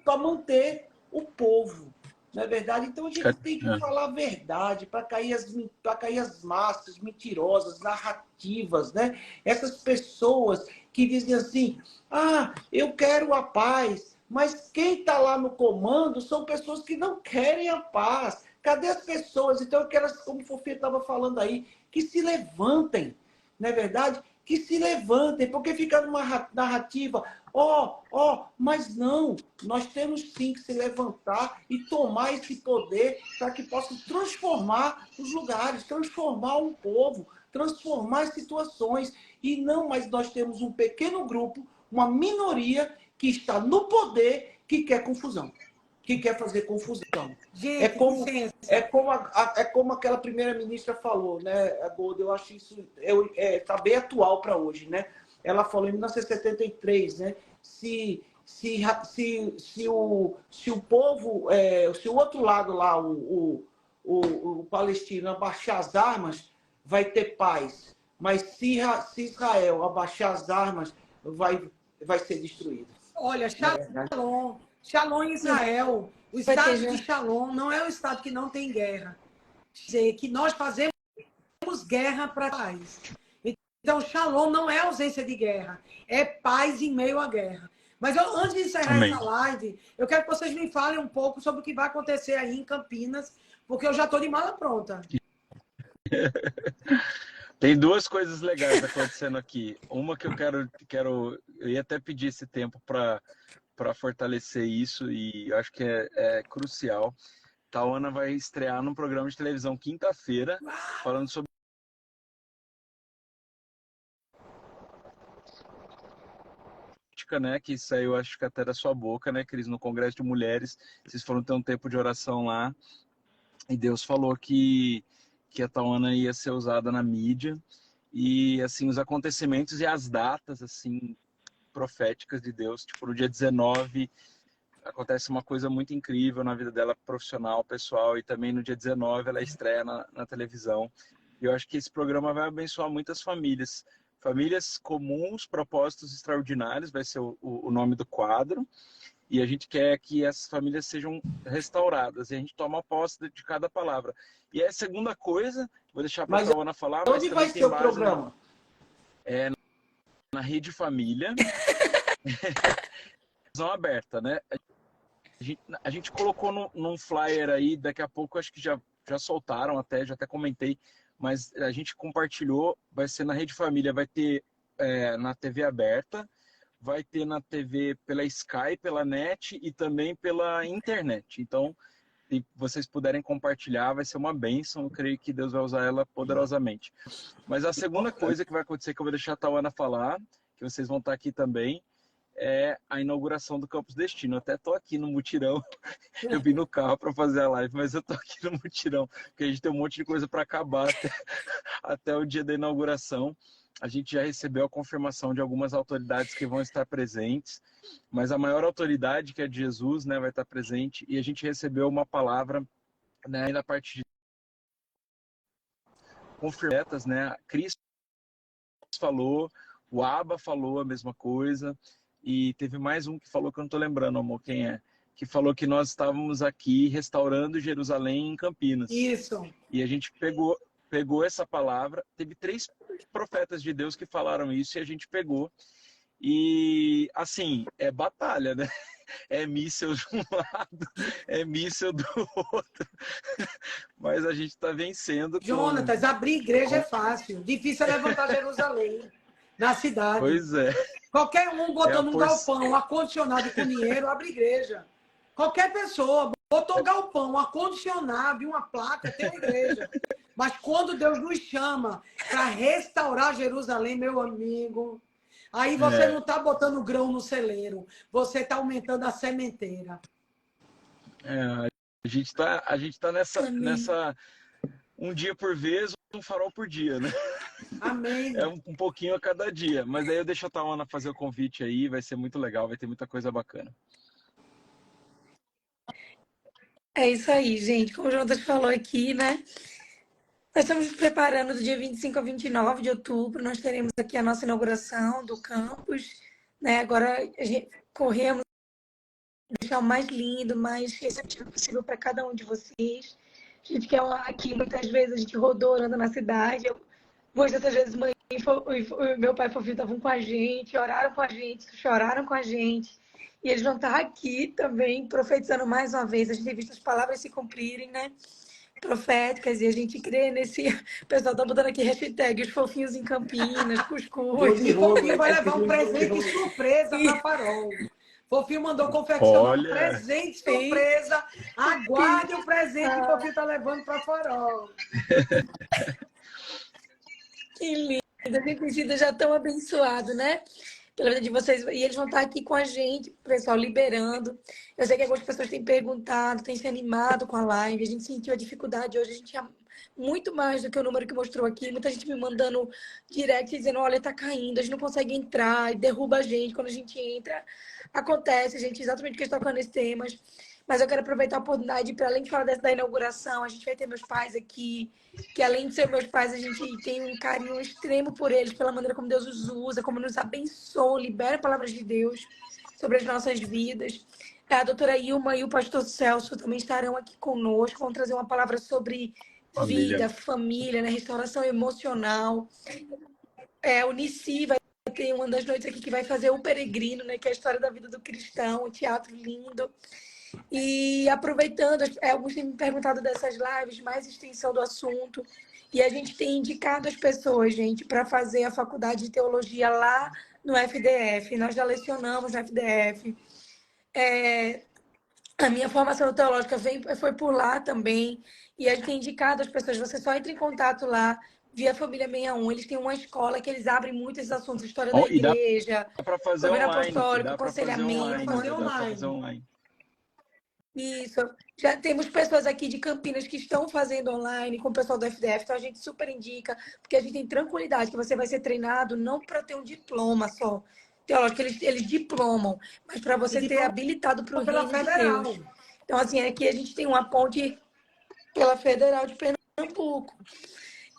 para manter o povo. Não é verdade? Então a gente tem que falar a verdade para cair as massas mentirosas, narrativas, né? Essas pessoas que dizem assim: ah, eu quero a paz, mas quem está lá no comando são pessoas que não querem a paz. Cadê as pessoas? Então eu quero, como o Fofia estava falando aí, que se levantem, não é verdade? Que se levantem, porque fica numa narrativa, mas não, nós temos sim que se levantar e tomar esse poder para que possa transformar os lugares, transformar o povo, transformar as situações. E não, mas nós temos um pequeno grupo, uma minoria que está no poder que quer confusão, que quer fazer confusão. É Gente, como, licença. é como aquela primeira-ministra falou, né, a Golda, eu acho isso tá bem atual para hoje, né? Ela falou em 1973, né? Se o povo, se o outro lado lá, o palestino abaixar as armas, vai ter paz. Mas se Israel abaixar as armas, vai ser destruído. Olha, Não é verdade? Shalom. Shalom em Israel. O Vai ter estado de já. Shalom não é um estado que não tem guerra. Dizer que nós fazemos guerra para paz. Então, Shalom não é ausência de guerra, é paz em meio à guerra. Mas antes de encerrar Amém. essa live, eu quero que vocês me falem um pouco sobre o que vai acontecer aí em Campinas, porque eu já estou de mala pronta. Tem duas coisas legais acontecendo aqui. Uma que eu ia até pedir esse tempo para fortalecer isso e eu acho que é crucial. Tauana vai estrear num programa de televisão quinta-feira, falando sobre, né, que saiu, acho que até da sua boca, né, Cris, no Congresso de Mulheres. Vocês foram ter um tempo de oração lá e Deus falou que a Tauana ia ser usada na mídia e, assim, os acontecimentos e as datas, assim, proféticas de Deus. Tipo, no dia 19 acontece uma coisa muito incrível na vida dela profissional, pessoal, e também no dia 19 ela estreia na televisão. E eu acho que esse programa vai abençoar muitas famílias. Famílias comuns, propósitos extraordinários, vai ser o nome do quadro. E a gente quer que as famílias sejam restauradas. E a gente toma posse de cada palavra. E a segunda coisa, vou deixar para a Mas Tauana falar, mas onde vai também ser tem o base programa? na Rede Família, visão aberta, né? A gente colocou num flyer aí, daqui a pouco acho que já soltaram até, já até comentei, mas a gente compartilhou, vai ser na Rede Família, vai ter na TV aberta, vai ter na TV pela Sky, pela net e também pela internet. Então, se vocês puderem compartilhar, vai ser uma bênção, eu creio que Deus vai usar ela poderosamente. Mas a segunda coisa que vai acontecer, que eu vou deixar a Tauana falar, que vocês vão estar aqui também, é a inauguração do Campus Destino. Eu até tô aqui no mutirão. Eu vim no carro para fazer a live, mas eu tô aqui no mutirão, porque a gente tem um monte de coisa para acabar até o dia da inauguração. A gente já recebeu a confirmação de algumas autoridades que vão estar presentes, mas a maior autoridade, que é de Jesus, né, vai estar presente, e a gente recebeu uma palavra, né, na parte de confirmadas, né, a Cris falou, o Aba falou a mesma coisa, e teve mais um que falou que eu não tô lembrando, amor, quem é? que falou que nós estávamos aqui restaurando Jerusalém em Campinas. Isso. E a gente pegou essa palavra, teve 3 profetas de Deus que falaram isso e a gente pegou. E, assim, é batalha, né? É míssel de um lado, é míssel do outro. Mas a gente está vencendo. Jonatas, abrir igreja é fácil. Difícil é levantar Jerusalém na cidade. Pois é. Qualquer um botando um galpão, um ar-condicionado com dinheiro, abre igreja. Qualquer pessoa botou um galpão, um ar-condicionado e uma placa, tem uma igreja. Mas quando Deus nos chama para restaurar Jerusalém, meu amigo, aí você não está botando grão no celeiro, você está aumentando a sementeira. A gente tá nessa um dia por vez, um farol por dia, né? Amém. É um pouquinho a cada dia. Mas aí eu deixo a Tawana fazer o convite aí, vai ser muito legal, vai ter muita coisa bacana. É isso aí, gente. Como o Jonas falou aqui, né? Nós estamos nos preparando do dia 25 a 29 de outubro. Nós teremos aqui a nossa inauguração do campus, né? Agora a gente corremos deixar o mais lindo, mais receptivo possível para cada um de vocês. A gente quer aqui, muitas vezes, a gente rodou andando na cidade. Muitas dessas vezes, mãe e meu pai e Fofinho estavam com a gente, oraram com a gente, choraram com a gente. E eles vão estar aqui também, profetizando mais uma vez. A gente tem visto as palavras se cumprirem, né? Proféticas, e a gente crê nesse... O pessoal tá botando aqui hashtag os fofinhos em Campinas, cuscuz. E Fofinho vai levar um presente surpresa para Farol. Fofinho mandou confeccionar um presente surpresa. Aguarde o presente que o Fofinho tá levando para Farol. Que lindo. A gente tem sido já tão abençoado, né? Pela vida de vocês. E eles vão estar aqui com a gente, o pessoal liberando. Eu sei que algumas pessoas têm perguntado, têm se animado com a live. A gente sentiu a dificuldade hoje. A gente tinha muito mais do que o número que mostrou aqui. Muita gente me mandando direct dizendo, olha, tá caindo, a gente não consegue entrar, e derruba a gente. Quando a gente entra, acontece, gente, exatamente o que a gente está tocando nesses temas. Mas eu quero aproveitar a oportunidade para, além de falar da inauguração, a gente vai ter meus pais aqui, que além de ser meus pais, a gente tem um carinho extremo por eles, pela maneira como Deus os usa, como nos abençoa, libera palavras de Deus sobre as nossas vidas. A doutora Ilma e o pastor Celso também estarão aqui conosco, vão trazer uma palavra sobre vida, família, né? Restauração emocional. O Nici vai ter uma das noites aqui que vai fazer o Peregrino, né? Que é a história da vida do cristão, um teatro lindo. E aproveitando, alguns têm me perguntado dessas lives, mais extensão do assunto. E a gente tem indicado as pessoas, gente, para fazer a faculdade de teologia lá no FDF. Nós já lecionamos no FDF. A minha formação teológica foi por lá também. E a gente tem indicado as pessoas, você só entra em contato lá via Família 61. Eles têm uma escola que eles abrem muito esses assuntos, história da igreja, dá para fazer governo online, apostólico, dá para aconselhamento. fazer online. Isso. Já temos pessoas aqui de Campinas que estão fazendo online com o pessoal do FDF, então a gente super indica, porque a gente tem tranquilidade que você vai ser treinado não para ter um diploma só teológico, eles diplomam, mas para você ter habilitado para o reino de Deus. Então, assim, aqui a gente tem uma ponte pela Federal de Pernambuco.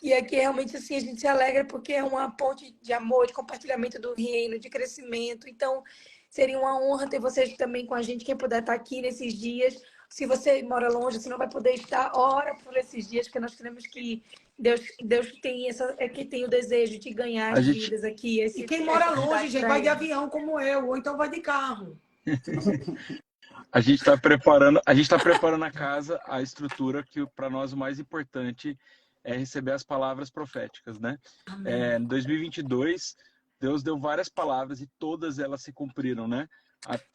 E aqui realmente assim a gente se alegra porque é uma ponte de amor, de compartilhamento do reino, de crescimento. Então, seria uma honra ter vocês também com a gente, quem puder estar aqui nesses dias. Se você mora longe, se não vai poder estar, ora por esses dias, porque nós queremos que Deus tem que tem o desejo de ganhar as vidas aqui. E quem mora longe, gente, vai de avião como eu, ou então vai de carro. A gente está preparando a casa, a estrutura, que para nós o mais importante é receber as palavras proféticas, né? Em 2022, Deus deu várias palavras e todas elas se cumpriram, né?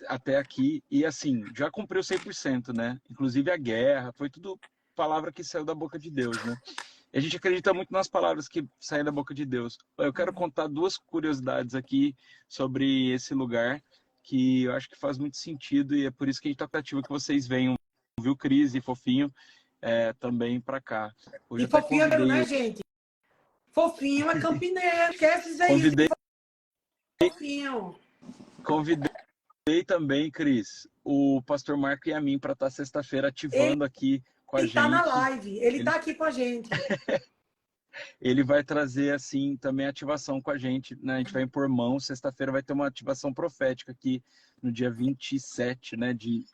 Até aqui. E assim, já cumpriu 100%, né? Inclusive a guerra, foi tudo palavra que saiu da boca de Deus, né? E a gente acredita muito nas palavras que saem da boca de Deus. Eu quero contar 2 curiosidades aqui sobre esse lugar, que eu acho que faz muito sentido e é por isso que a gente está cativa que vocês venham, viu, Cris e Fofinho, também para cá. Hoje e Fofinho é, né, gente? Fofinho é campineiro, esquece isso aí. Fofinho. Convidei também, Cris, o pastor Marco e a mim para estar sexta-feira ativando aqui com a gente. Ele está na live, ele está aqui com a gente. ele vai trazer, assim, também ativação com a gente, né? A gente vai impor mão, sexta-feira vai ter uma ativação profética aqui no dia 27, né? Gente,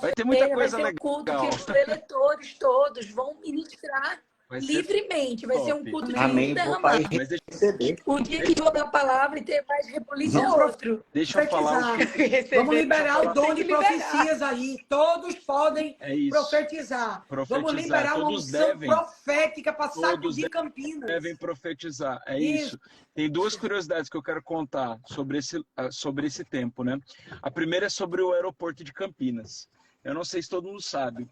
Vai ter muita sexta-feira vai coisa ser um culto que legal. os preletores todos vão ministrar Vai ser livremente. Vai ser um top. culto de Amém. rio Vou para derramado. Mas receber. O dia que jogar a palavra e ter mais rebuliço é outro. deixa eu falar o que... Profetizar. Vamos liberar o dom Tem de que liberar. profecias aí. Todos podem É isso. profetizar. Vamos Profetizar. liberar uma Todos unção devem. profética para Todos sacudir Campinas. devem profetizar. É Isso. isso. Tem duas curiosidades que eu quero contar sobre esse tempo, né? A primeira é sobre o aeroporto de Campinas. Eu não sei se todo mundo sabe,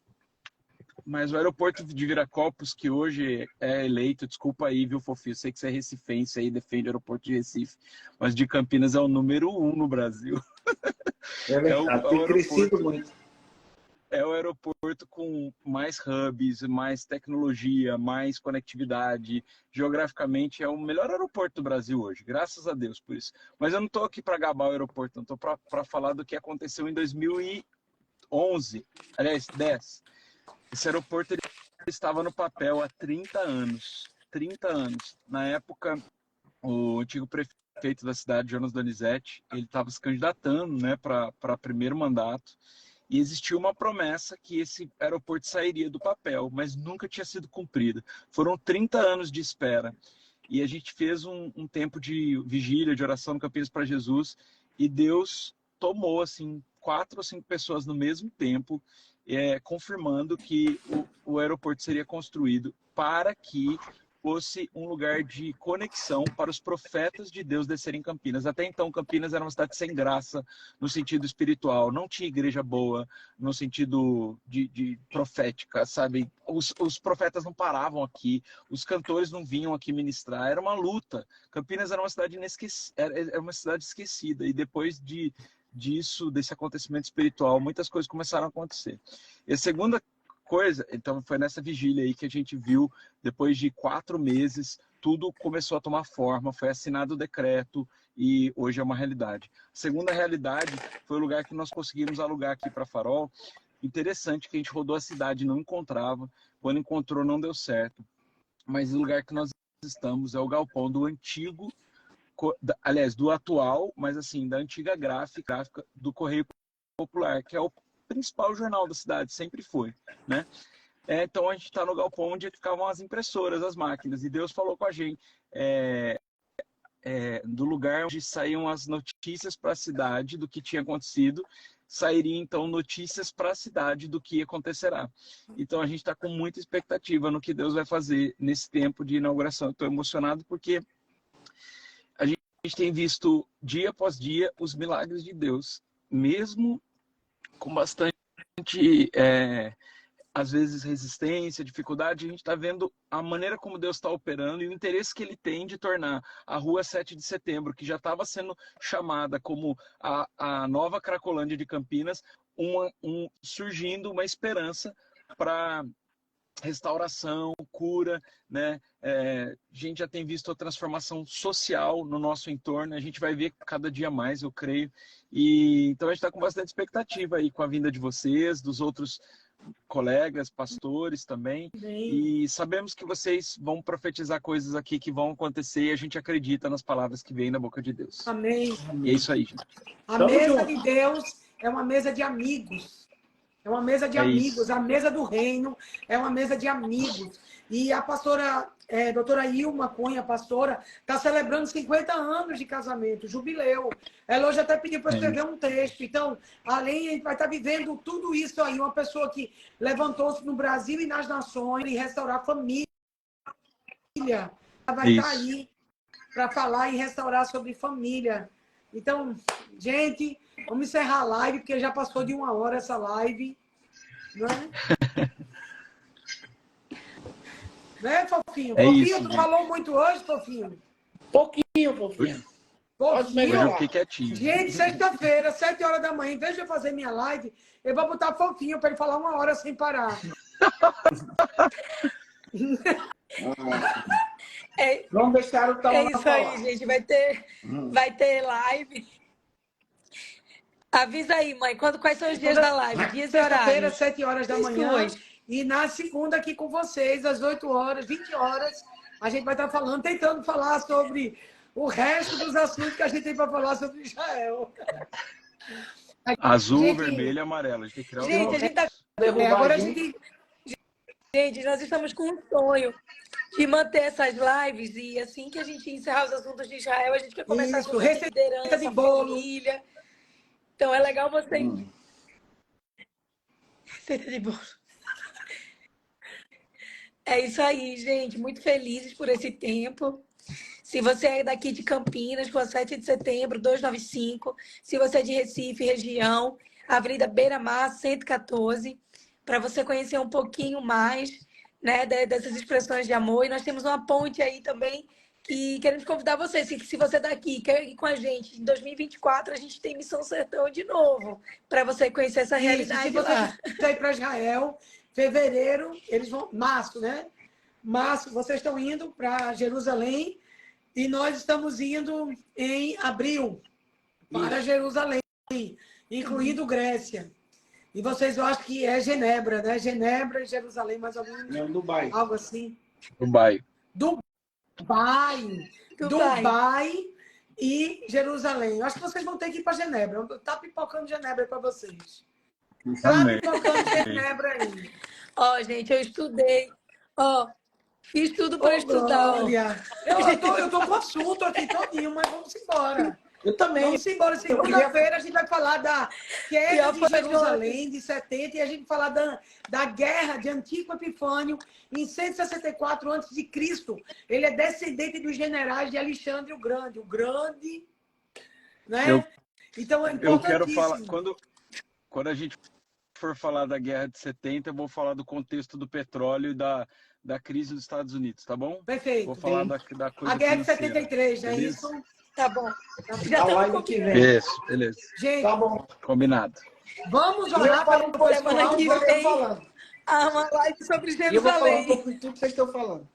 mas o aeroporto de Viracopos, que hoje é eleito, desculpa aí, viu, Fofinho? Sei que você é recifense aí, defende o aeroporto de Recife, mas de Campinas é o número 1 no Brasil. É verdade, tem crescido muito. É o aeroporto com mais hubs, mais tecnologia, mais conectividade. Geograficamente, é o melhor aeroporto do Brasil hoje, graças a Deus por isso. Mas eu não estou aqui para gabar o aeroporto, não estou para falar do que aconteceu em 2011, aliás, 10. Esse aeroporto ele estava no papel há 30 anos. 30 anos. Na época, o antigo prefeito da cidade, Jonas Donizete, ele estava se candidatando, né, para primeiro mandato. E existiu uma promessa que esse aeroporto sairia do papel, mas nunca tinha sido cumprida. Foram 30 anos de espera. E a gente fez um tempo de vigília, de oração no Campinas para Jesus, e Deus tomou, assim, 4 ou 5 pessoas no mesmo tempo, confirmando que o aeroporto seria construído para que fosse um lugar de conexão para os profetas de Deus descerem em Campinas. Até então, Campinas era uma cidade sem graça, no sentido espiritual. Não tinha igreja boa, no sentido de profética, sabe? Os profetas não paravam aqui, os cantores não vinham aqui ministrar. Era uma luta. Campinas era uma cidade era uma cidade esquecida. E depois disso, desse acontecimento espiritual, muitas coisas começaram a acontecer. E a segunda coisa, então foi nessa vigília aí que a gente viu, depois de 4 meses, tudo começou a tomar forma, foi assinado o decreto e hoje é uma realidade. A segunda realidade foi o lugar que nós conseguimos alugar aqui para Farol. Interessante que a gente rodou a cidade, não encontrava, quando encontrou não deu certo, mas o lugar que nós estamos é o galpão do antigo, aliás, do atual, mas assim, da antiga gráfica do Correio Popular, que é o principal jornal da cidade, sempre foi, né? Então a gente está no galpão onde ficavam as impressoras, as máquinas, e Deus falou com a gente do lugar onde saíam as notícias para a cidade do que tinha acontecido, sairia então notícias para a cidade do que acontecerá. Então a gente está com muita expectativa no que Deus vai fazer nesse tempo de inauguração. Estou emocionado porque a gente tem visto dia após dia os milagres de Deus, mesmo com bastante, às vezes, resistência, dificuldade. A gente está vendo a maneira como Deus está operando e o interesse que ele tem de tornar a Rua 7 de Setembro, que já estava sendo chamada como a nova Cracolândia de Campinas, surgindo uma esperança para restauração, cura, né? A gente já tem visto a transformação social no nosso entorno, a gente vai ver cada dia mais, eu creio. E então a gente está com bastante expectativa aí com a vinda de vocês, dos outros colegas, pastores também. E sabemos que vocês vão profetizar coisas aqui que vão acontecer e a gente acredita nas palavras que vêm da boca de Deus. Amém. E é isso aí, gente. A mesa de Deus é uma mesa de amigos. É uma mesa de amigos. Isso. A mesa do reino é uma mesa de amigos. E a pastora, doutora Ilma Cunha, pastora, está celebrando 50 anos de casamento, jubileu. Ela hoje até pediu para escrever um texto. Então, além, a gente vai estar vivendo tudo isso aí. Uma pessoa que levantou-se no Brasil e nas nações e restaurar a família. Ela vai estar aí para falar e restaurar sobre família. Então, gente, vamos encerrar a live, porque já passou de 1 hora essa live. Não é? Né, Fofinho? Fofinho, tu falou muito hoje, Fofinho? Pouquinho, Fofinho. Hoje eu fiquei quietinho. Gente, sexta-feira, 7 horas da manhã, em vez de eu fazer minha live, eu vou botar Fofinho para ele falar 1 hora sem parar. Vamos deixar o tal. É isso aí, gente. Vai ter live. Avisa aí, mãe. Quais são os dias da live? Dias e Sexta-feira, horários. 7 horas da manhã. E na segunda aqui com vocês, às 8 horas, 20 horas, a gente vai estar falando, tentando falar sobre o resto dos assuntos que a gente tem para falar sobre Israel. Azul, Gente, vermelho e amarelo. A gente tem que criar os Gente, a gente tá... agora a gente... Gente, nós estamos com um sonho de manter essas lives e assim que a gente encerrar os assuntos de Israel, a gente quer começar Isso, com receita liderança, de bolo. família. Então é legal você... Receita de bolo. É isso aí, gente. Muito felizes por esse tempo. Se você é daqui de Campinas, Rua 7 de Setembro, 295. Se você é de Recife, região, Avenida Beira Mar, 114. Para você conhecer um pouquinho mais, né, dessas expressões de amor. E nós temos uma ponte aí também que queremos convidar você. Se você é daqui, quer ir com a gente, em 2024 a gente tem Missão Sertão de novo, para você conhecer essa realidade. Se você quiser ir para Israel, fevereiro, eles vão... Março, né? Março, vocês estão indo para Jerusalém e nós estamos indo em abril para Jerusalém, incluindo Grécia. E vocês, eu acho que é Genebra, né? Genebra e Jerusalém, mais ou menos. Não, Dubai. Algo assim. Dubai. Dubai e Jerusalém. Eu acho que vocês vão ter que ir para Genebra. Tá pipocando Genebra para vocês. Tá pipocando Genebra aí. Ó, gente, eu estudei. Ó, fiz tudo para estudar. Eu tô com assunto aqui todinho, mas vamos embora. Eu também. Vamos embora. Segunda-feira a gente vai falar da queda de Jerusalém, de 70, e a gente vai falar da guerra de Antíoco Epifânio em 164 a.C. Ele é descendente dos generais de Alexandre o Grande. O Grande, né? Então é importantíssimo. Eu quero falar... Quando a gente for falar da guerra de 70, eu vou falar do contexto do petróleo e da crise dos Estados Unidos, tá bom? Perfeito. Vou falar da coisa a guerra de financeira. 73, não é Beleza? isso? Tá bom. Já live que vem. Isso, beleza. Gente, Tá bom. Combinado. vamos orar para o semana que vem. Uma live sobre Jerusalém. Eu vou falar um pouco de tudo que vocês estão falando.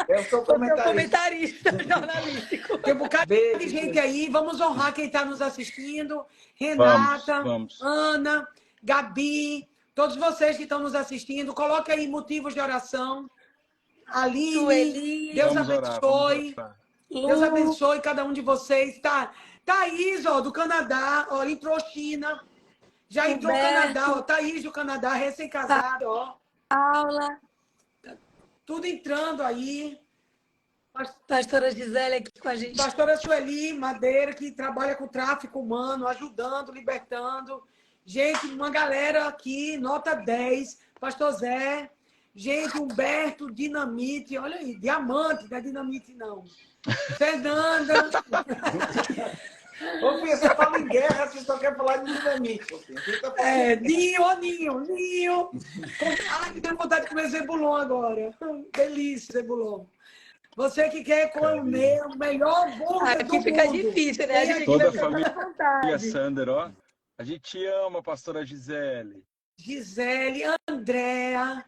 Eu sou comentarista jornalístico. Tem um bocado de gente aí. Vamos honrar quem está nos assistindo. Renata, vamos. Ana, Gabi, todos vocês que estão nos assistindo. Coloque aí motivos de oração. Aline, Sueli, Deus vamos abençoe. orar. Deus abençoe cada um de vocês. Thaís, ó, do Canadá, ó, entrou China. Já entrou Canadá, ó. Thaís do Canadá, recém-casada, ó. Paula. Tudo entrando aí. Pastora Gisele aqui com a gente. Pastora Sueli Madeira, que trabalha com tráfico humano, ajudando, libertando. Gente, uma galera aqui, nota 10. Pastor Zé. Gente, Humberto, Dinamite. Olha aí, Diamante, não é Dinamite, não. Fernanda. Ô, Fia, você fala em guerra, você só quer falar de dinamite. Ninho. Ai, tenho vontade de comer cebulão agora. Delícia, cebulão. Você que quer comer o melhor hambúrguer do aqui mundo. fica difícil, né? A gente Toda a fica família à vontade. Sander, ó. A gente ama a pastora Gisele. Gisele, Andréa.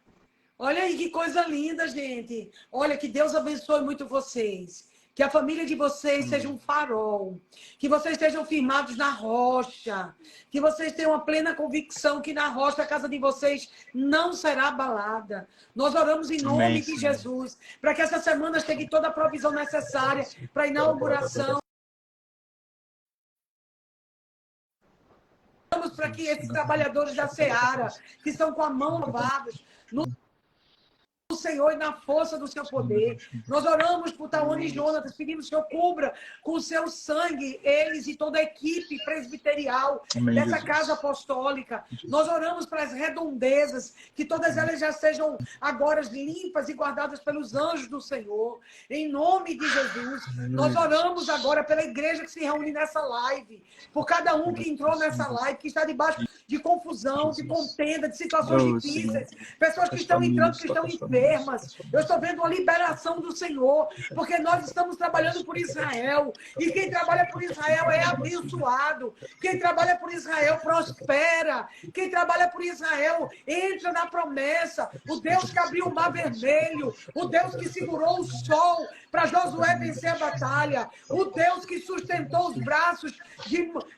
Olha aí que coisa linda, gente. Olha, que Deus abençoe muito vocês. Que a família de vocês seja um farol. Que vocês estejam firmados na rocha. Que vocês tenham a plena convicção que na rocha a casa de vocês não será abalada. Nós oramos em nome de Jesus. Para que essa semana chegue toda a provisão necessária para a inauguração. Oramos para que esses trabalhadores da Seara, que estão com a mão lavados, do Senhor e na força do seu poder. Nós oramos por Tawane e Jonatas, pedimos que o Senhor cubra com o seu sangue eles e toda a equipe presbiterial dessa casa apostólica. Nós oramos para as redondezas, que todas elas já sejam agora limpas e guardadas pelos anjos do Senhor. Em nome de Jesus, nós oramos agora pela igreja que se reúne nessa live, por cada um que entrou nessa live, que está debaixo de confusão, de contenda, de situações difíceis, pessoas que estão entrando, que estão enfermas. Eu estou vendo uma liberação do Senhor, porque nós estamos trabalhando por Israel, e quem trabalha por Israel é abençoado, quem trabalha por Israel prospera, quem trabalha por Israel entra na promessa. O Deus que abriu o mar vermelho, o Deus que segurou o sol para Josué vencer a batalha, o Deus que sustentou os braços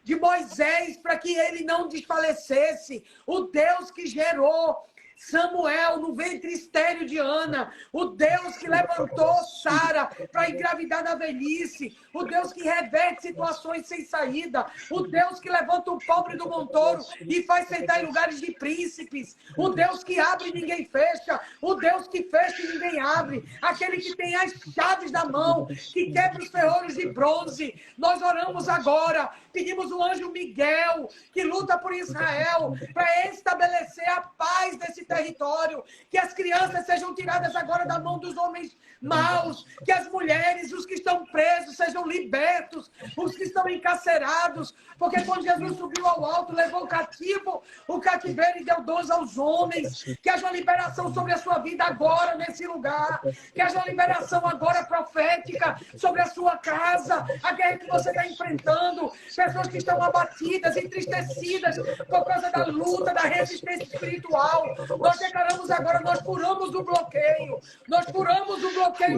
de Moisés para que ele não desfalecesse, o Deus que gerou Samuel no ventre estéril de Ana, o Deus que levantou Sara para engravidar na velhice, o Deus que reverte situações sem saída, o Deus que levanta o pobre do montouro e faz sentar em lugares de príncipes, o Deus que abre e ninguém fecha, o Deus que fecha e ninguém abre, aquele que tem as chaves na mão, que quebra os ferrolhos de bronze. Nós oramos agora, pedimos o anjo Miguel, que luta por Israel, para estabelecer a paz desse território, que as crianças sejam tiradas agora da mão dos homens maus, que as mulheres, os que estão presos, sejam libertos, os que estão encarcerados, porque quando Jesus subiu ao alto, levou cativo o cativeiro e deu dons aos homens, que haja uma liberação sobre a sua vida agora nesse lugar, que haja uma liberação agora profética sobre a sua casa, a guerra que você está enfrentando, pessoas que estão abatidas, entristecidas por causa da luta, da resistência espiritual. Nós declaramos agora, nós furamos o bloqueio,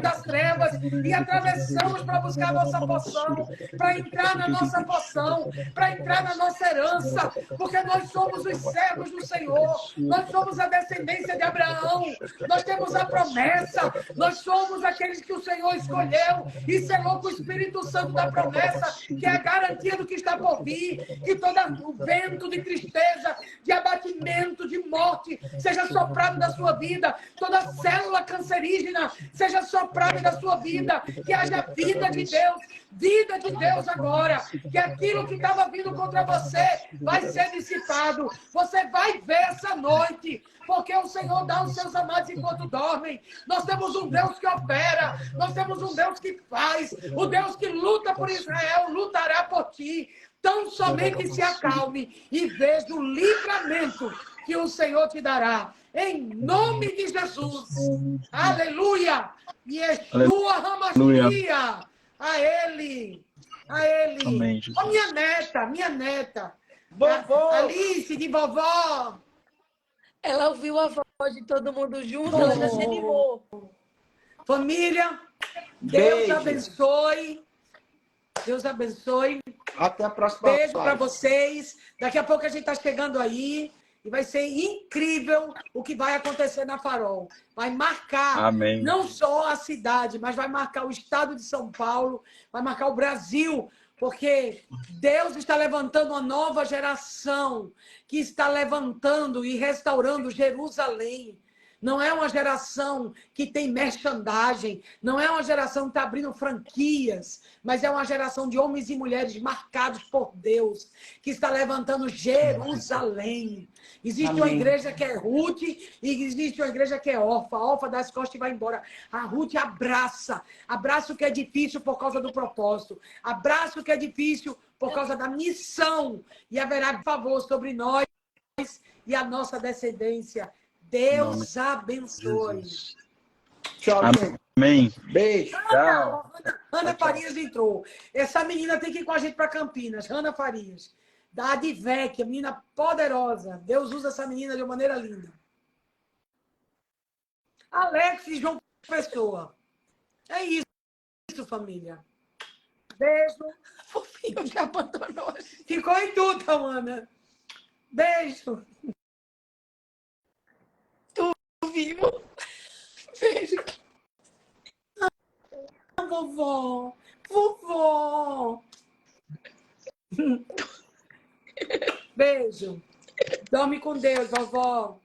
das trevas e atravessamos para buscar a nossa poção, para entrar na nossa poção, para entrar na nossa herança, porque nós somos os servos do Senhor, nós somos a descendência de Abraão, nós temos a promessa, nós somos aqueles que o Senhor escolheu e selou com o Espírito Santo da promessa, que é a garantia do que está por vir, que todo o vento de tristeza, de abatimento, de morte, seja soprado da sua vida, toda célula cancerígena seja soprada da sua vida, que haja vida de Deus agora, que aquilo que estava vindo contra você vai ser dissipado, você vai ver essa noite, porque o Senhor dá os seus amados enquanto dormem. Nós temos um Deus que opera, nós temos um Deus que faz, o Deus que luta por Israel, lutará por ti. Tão somente se acalme e veja o livramento que o Senhor te dará. Em nome de Jesus. Aleluia! Yeshua Hamashia! A Ele! A Ele! Amém, Oh, minha neta! Vovó! Alice, de vovó! Ela ouviu a voz de todo mundo junto, ela já se animou. Família, Deus Beijo. abençoe. Deus abençoe. Até a próxima. Beijo para live. vocês. Daqui a pouco a gente está chegando aí. E vai ser incrível o que vai acontecer na Farol. Vai marcar Amém. não só a cidade, mas vai marcar o estado de São Paulo, vai marcar o Brasil, porque Deus está levantando uma nova geração que está levantando e restaurando Jerusalém. Não é uma geração que tem merchandising, não é uma geração que está abrindo franquias, mas é uma geração de homens e mulheres marcados por Deus, que está levantando Jerusalém. Existe uma igreja que é Ruth e existe uma igreja que é Orfa. A Orfa das costas e vai embora. A Ruth abraça o que é difícil por causa do propósito, abraça o que é difícil por causa da missão, e haverá favor sobre nós e a nossa descendência. Deus abençoe. Tchau, gente. Amém. Beijo. Tchau. Ana Farias entrou. Essa menina tem que ir com a gente para Campinas. Ana Farias. Da Advec, a menina poderosa. Deus usa essa menina de uma maneira linda. Alex e João Pessoa. É isso, família. Beijo. Fofinho, já abandonou. Ficou em tudo, Tawana. Beijo. Vivo. Beijo. Vovó. Vovó. Beijo. Dorme com Deus, vovó.